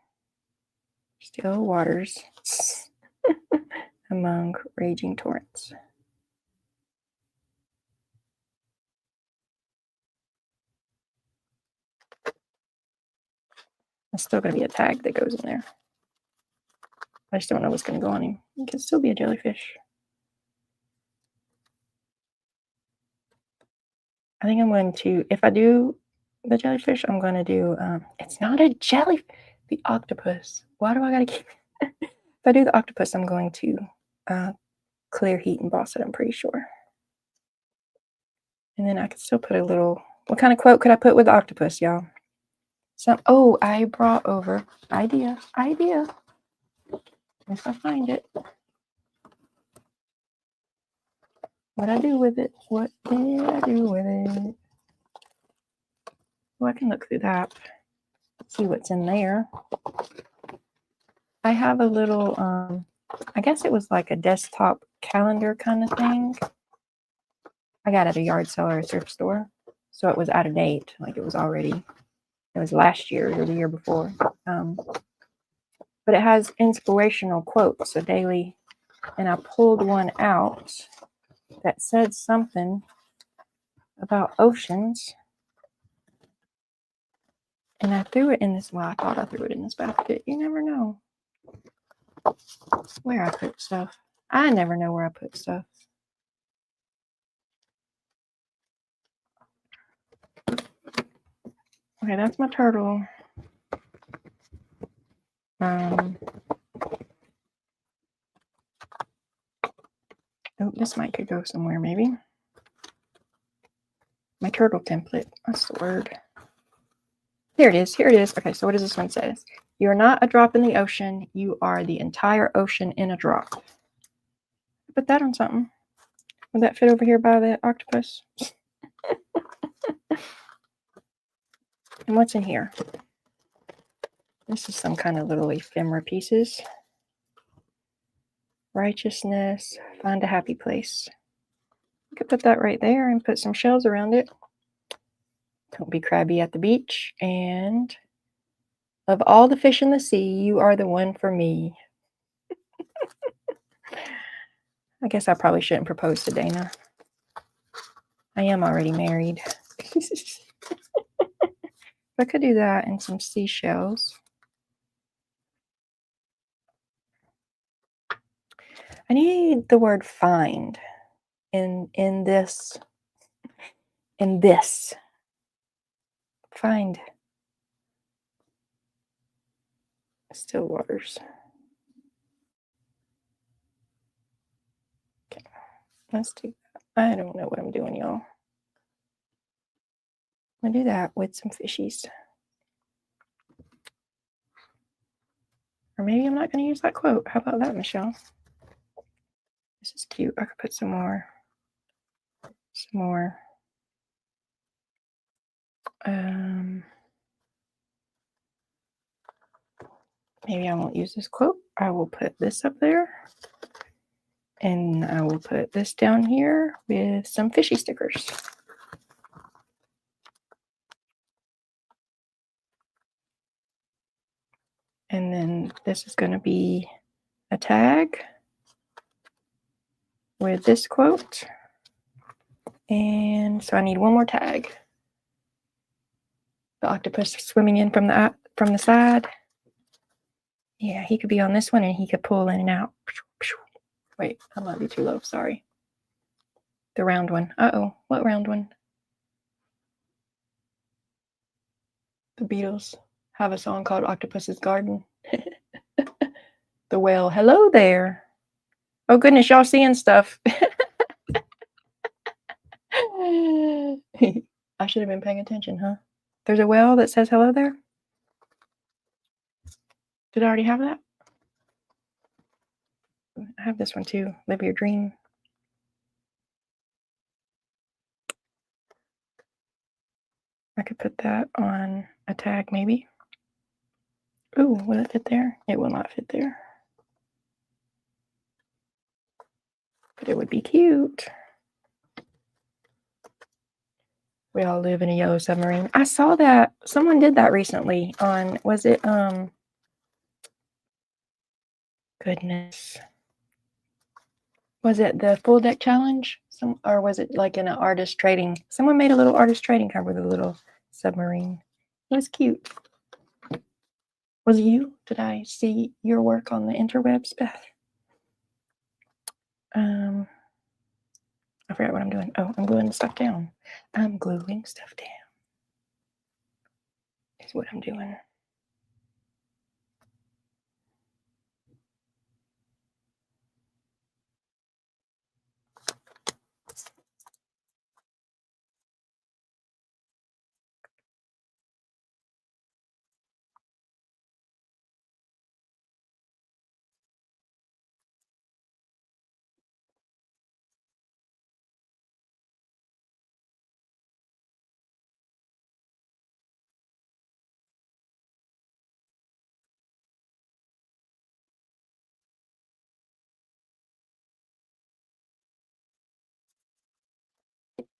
still waters among raging torrents. There's still going to be a tag that goes in there. I just don't know what's going to go on him. It could still be a jellyfish. I think I'm going to, if I do the jellyfish, I'm going to do, it's not a jellyfish, the octopus. Why do I got to keep, if I do the octopus, I'm going to clear heat emboss it, I'm pretty sure. And then I could still put a little, what kind of quote could I put with the octopus, y'all? Oh, I brought over, idea. If I find it. What I do with it? What did I do with it? Well, I can look through that, see what's in there. I have a little, I guess it was like a desktop calendar kind of thing. I got it at a yard sale or a thrift store. So it was out of date. Like it was last year or the year before. But it has inspirational quotes, so daily. And I pulled one out that said something about oceans. And I threw it in this, well, I thought I threw it in this basket. You never know where I put stuff. I never know where I put stuff. Okay, that's my turtle. Oh, this mic could go somewhere, maybe. My turtle template. That's the word. Here it is. Okay, so what does this one say? You're not a drop in the ocean. You are the entire ocean in a drop. Put that on something. Would that fit over here by the octopus? And what's in here? This is some kind of little ephemera pieces. Righteousness. Find a happy place. You could put that right there and put some shells around it. Don't be crabby at the beach. And of all the fish in the sea, you are the one for me. I guess I probably shouldn't propose to Dana. I am already married. I could do that and some seashells. I need the word find in this. Find. Still waters. Okay, let's do that. I don't know what I'm doing, y'all. I'm gonna do that with some fishies. Or maybe I'm not gonna use that quote. How about that, Michelle? This is cute. I could put some more. Maybe I won't use this quote. I will put this up there. And I will put this down here with some fishy stickers. And then this is going to be a tag with this quote. And so I need one more tag. The octopus swimming in from the side. Yeah, he could be on this one and he could pull in and out. Wait, I might be too low. Sorry. The round one. Uh-oh. What round one? The Beatles have a song called Octopus's Garden. The whale. Hello there. Oh, goodness. Y'all seeing stuff. I should have been paying attention, huh? There's a whale that says hello there. Did I already have that? I have this one too. Live your dream. I could put that on a tag maybe. Ooh, will it fit there? It will not fit there. But it would be cute. We all live in a yellow submarine. I saw that. Someone did that recently on, was it, goodness. Was it the full deck challenge? Or was it like in an artist trading? Someone made a little artist trading card with a little submarine. It was cute. Was it you? Did I see your work on the interwebs, Beth? I forgot what I'm doing. Oh, I'm gluing stuff down. I'm gluing stuff down. Is what I'm doing.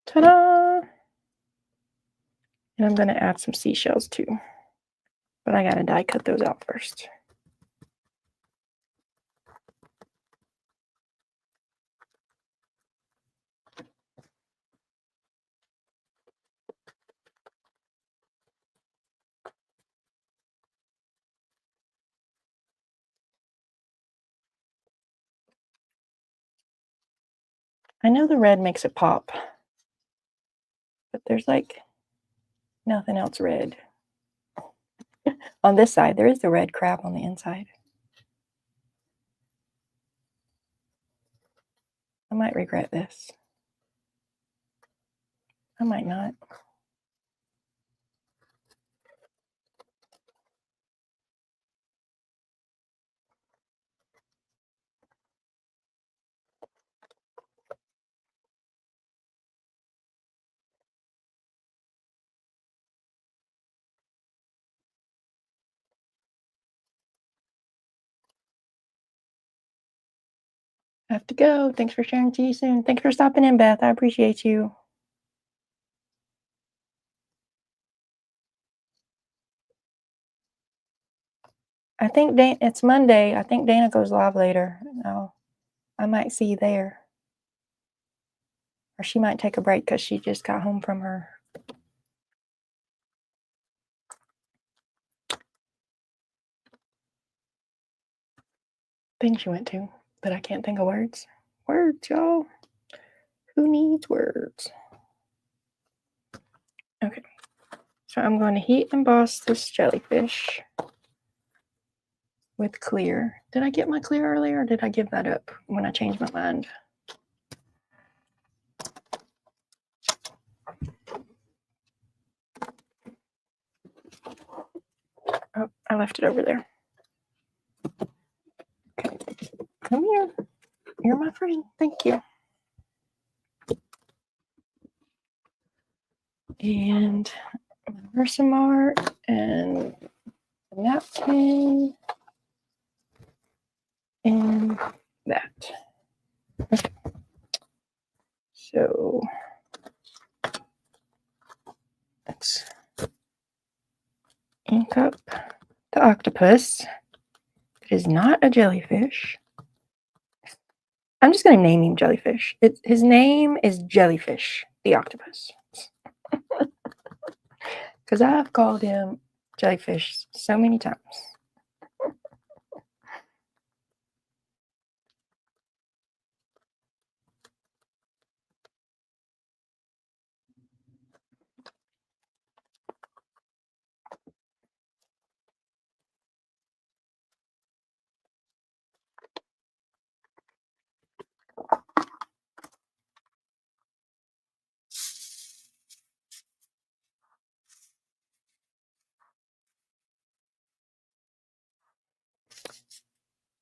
Ta-da! And I'm going to add some seashells too. But I got to die cut those out first. I know the red makes it pop. But there's like nothing else red. On this side, there is the red crab on the inside. I might regret this. I might not. I have to go. Thanks for sharing. See you soon. Thanks for stopping in, Beth. I appreciate you. I think it's Monday. I think Dana goes live later. No, I might see you there. Or she might take a break because she just got home from her. Thing she went to, but I can't think of words. Words, y'all. Who needs words? Okay. So I'm going to heat emboss this jellyfish with clear. Did I get my clear earlier or did I give that up when I changed my mind? Oh, I left it over there. Okay. Come here. You're my friend. Thank you. And Versamart and a napkin and that. So let's ink up the octopus. It is not a jellyfish. I'm just going to name him Jellyfish. His name is Jellyfish, the octopus. Because I've called him Jellyfish so many times.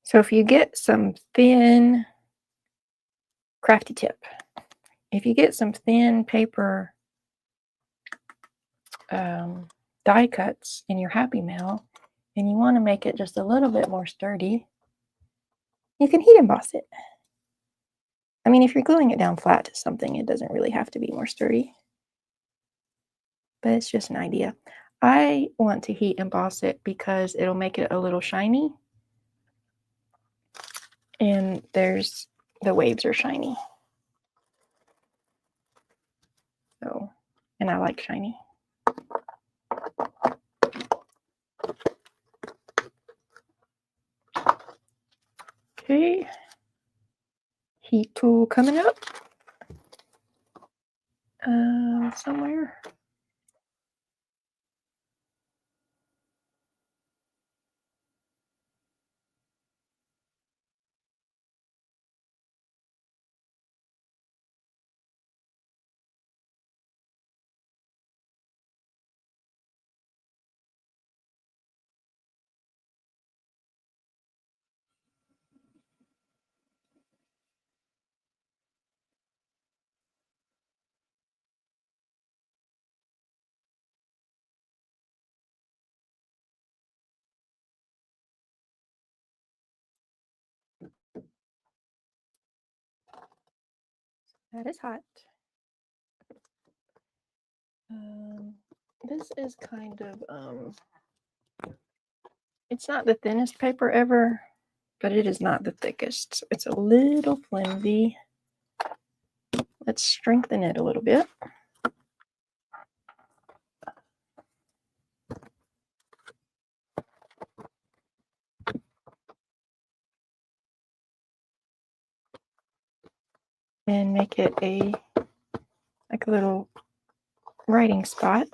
So if you get some thin, crafty tip, if you get some thin paper die cuts in your Happy Mail and you want to make it just a little bit more sturdy, you can heat emboss it. I mean, if you're gluing it down flat to something, it doesn't really have to be more sturdy. But it's just an idea. I want to heat emboss it because it'll make it a little shiny. And the waves are shiny. So, and I like shiny. Okay. Heat tool coming up. Somewhere. That is hot. This is kind of it's not the thinnest paper ever, but it is not the thickest. It's a little flimsy. Let's strengthen it a little bit. And make it like a little writing spot.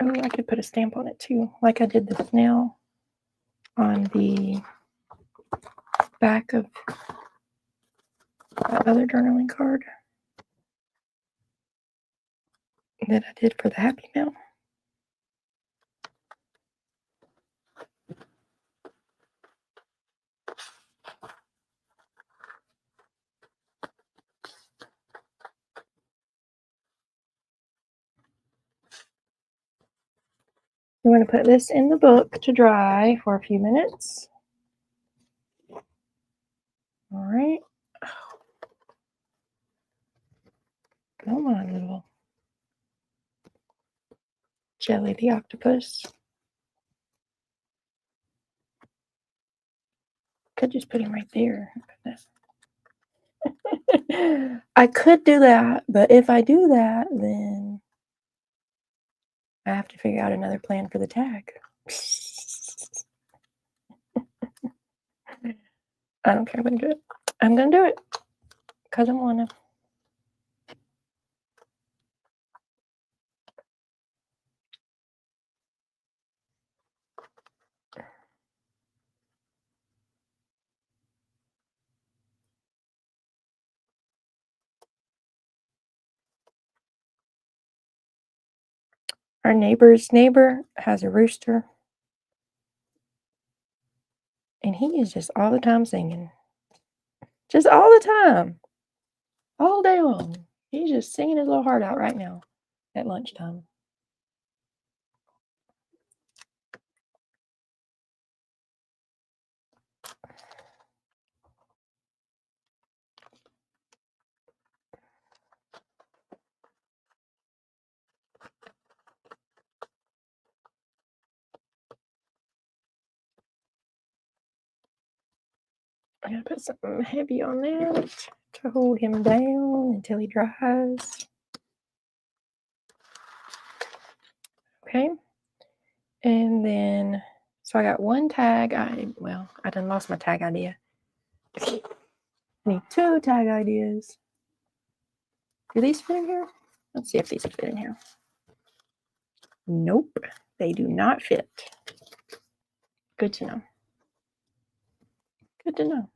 Oh, I could put a stamp on it too, like I did the snail on the back of that other journaling card that I did for the Happy Mail. I'm going to put this in the book to dry for a few minutes. All right. Come on, little Jelly the octopus. Could just put him right there. I could do that, but if I do that, then I have to figure out another plan for the tag. I don't care. I'm going to do it. I'm going to do it because I want to. Our neighbor's neighbor has a rooster, and he is just all the time singing. Just all the time. All day long. He's just singing his little heart out right now at lunchtime. I'm going to put something heavy on that to hold him down until he dries. Okay. And then, so I got one tag. I done lost my tag idea. I need 2 tag ideas. Do these fit in here? Let's see if these fit in here. Nope, they do not fit. Good to know. Good to know.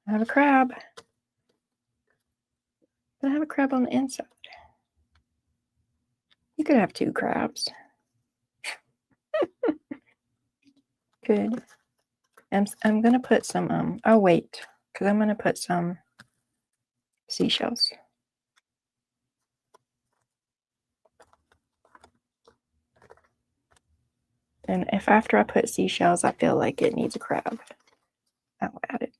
I have a crab. But I have a crab on the inside. You could have 2 crabs. Good. I'm gonna put some oh wait, because I'm gonna put some seashells. And if after I put seashells I feel like it needs a crab, I'll add it.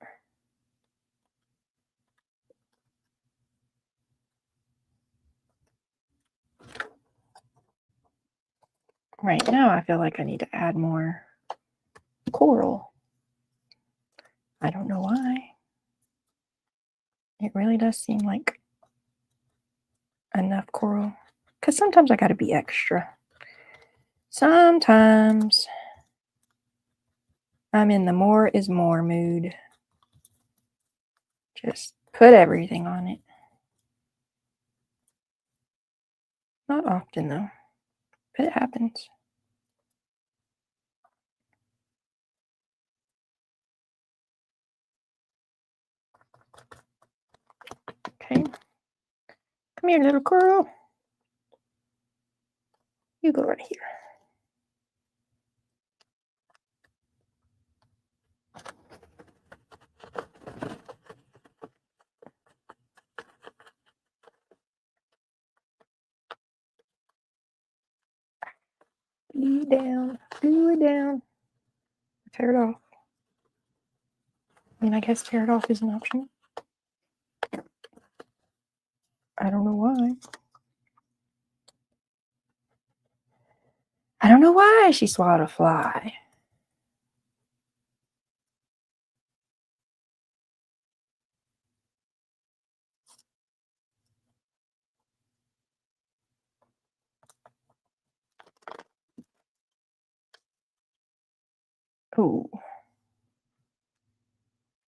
Right now I feel like I need to add more coral. I don't know why. It really does seem like enough coral. Because sometimes I gotta be extra. Sometimes I'm in the more is more mood. Just put everything on it. Not often though, but it happens. Okay. Come here, little girl. You go right here. Glue it down. Glue it down. Tear it off. I mean, I guess tear it off is an option. I don't know why. I don't know why she swallowed a fly. Oh.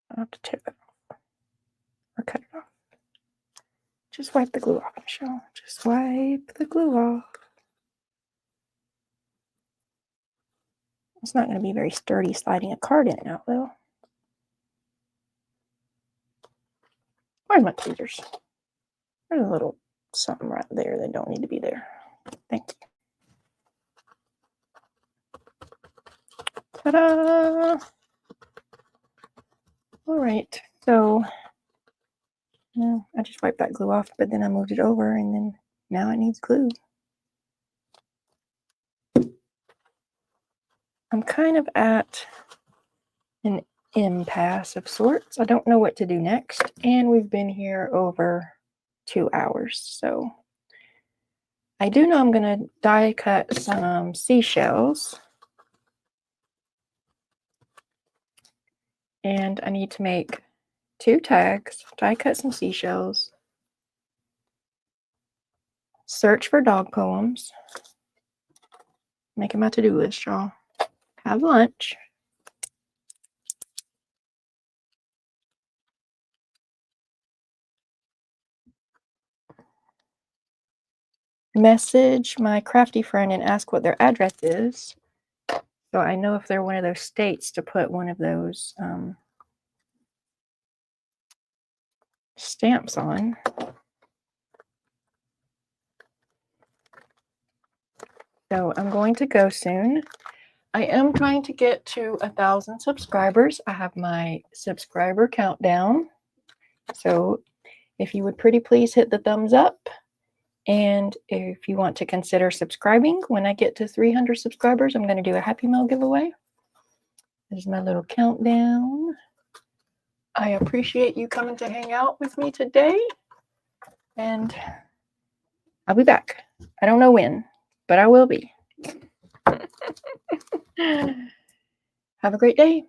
I'll have to tear that off. Or cut it off. Just wipe the glue off, Michelle. Just wipe the glue off. It's not going to be very sturdy sliding a card in and out, though. Where's my tweezers? There's a little something right there that don't need to be there. Thank you. Ta-da! All right, so I just wiped that glue off, but then I moved it over, and then now it needs glue. I'm kind of at an impasse of sorts. I don't know what to do next, and we've been here over 2 hours, so I do know I'm going to die cut some seashells, and I need to make 2 tags, die cut some seashells, search for dog poems, making my to-do list, y'all, have lunch, message my crafty friend and ask what their address is, so I know if they're one of those states to put one of those stamps on. So I'm going to go soon. I am trying to get to 1,000 subscribers. I have my subscriber countdown. So if you would pretty please hit the thumbs up. And if you want to consider subscribing, when I get to 300 subscribers, I'm going to do a Happy Meal giveaway. This is my little countdown. I appreciate you coming to hang out with me today. And I'll be back. I don't know when, but I will be. Have a great day.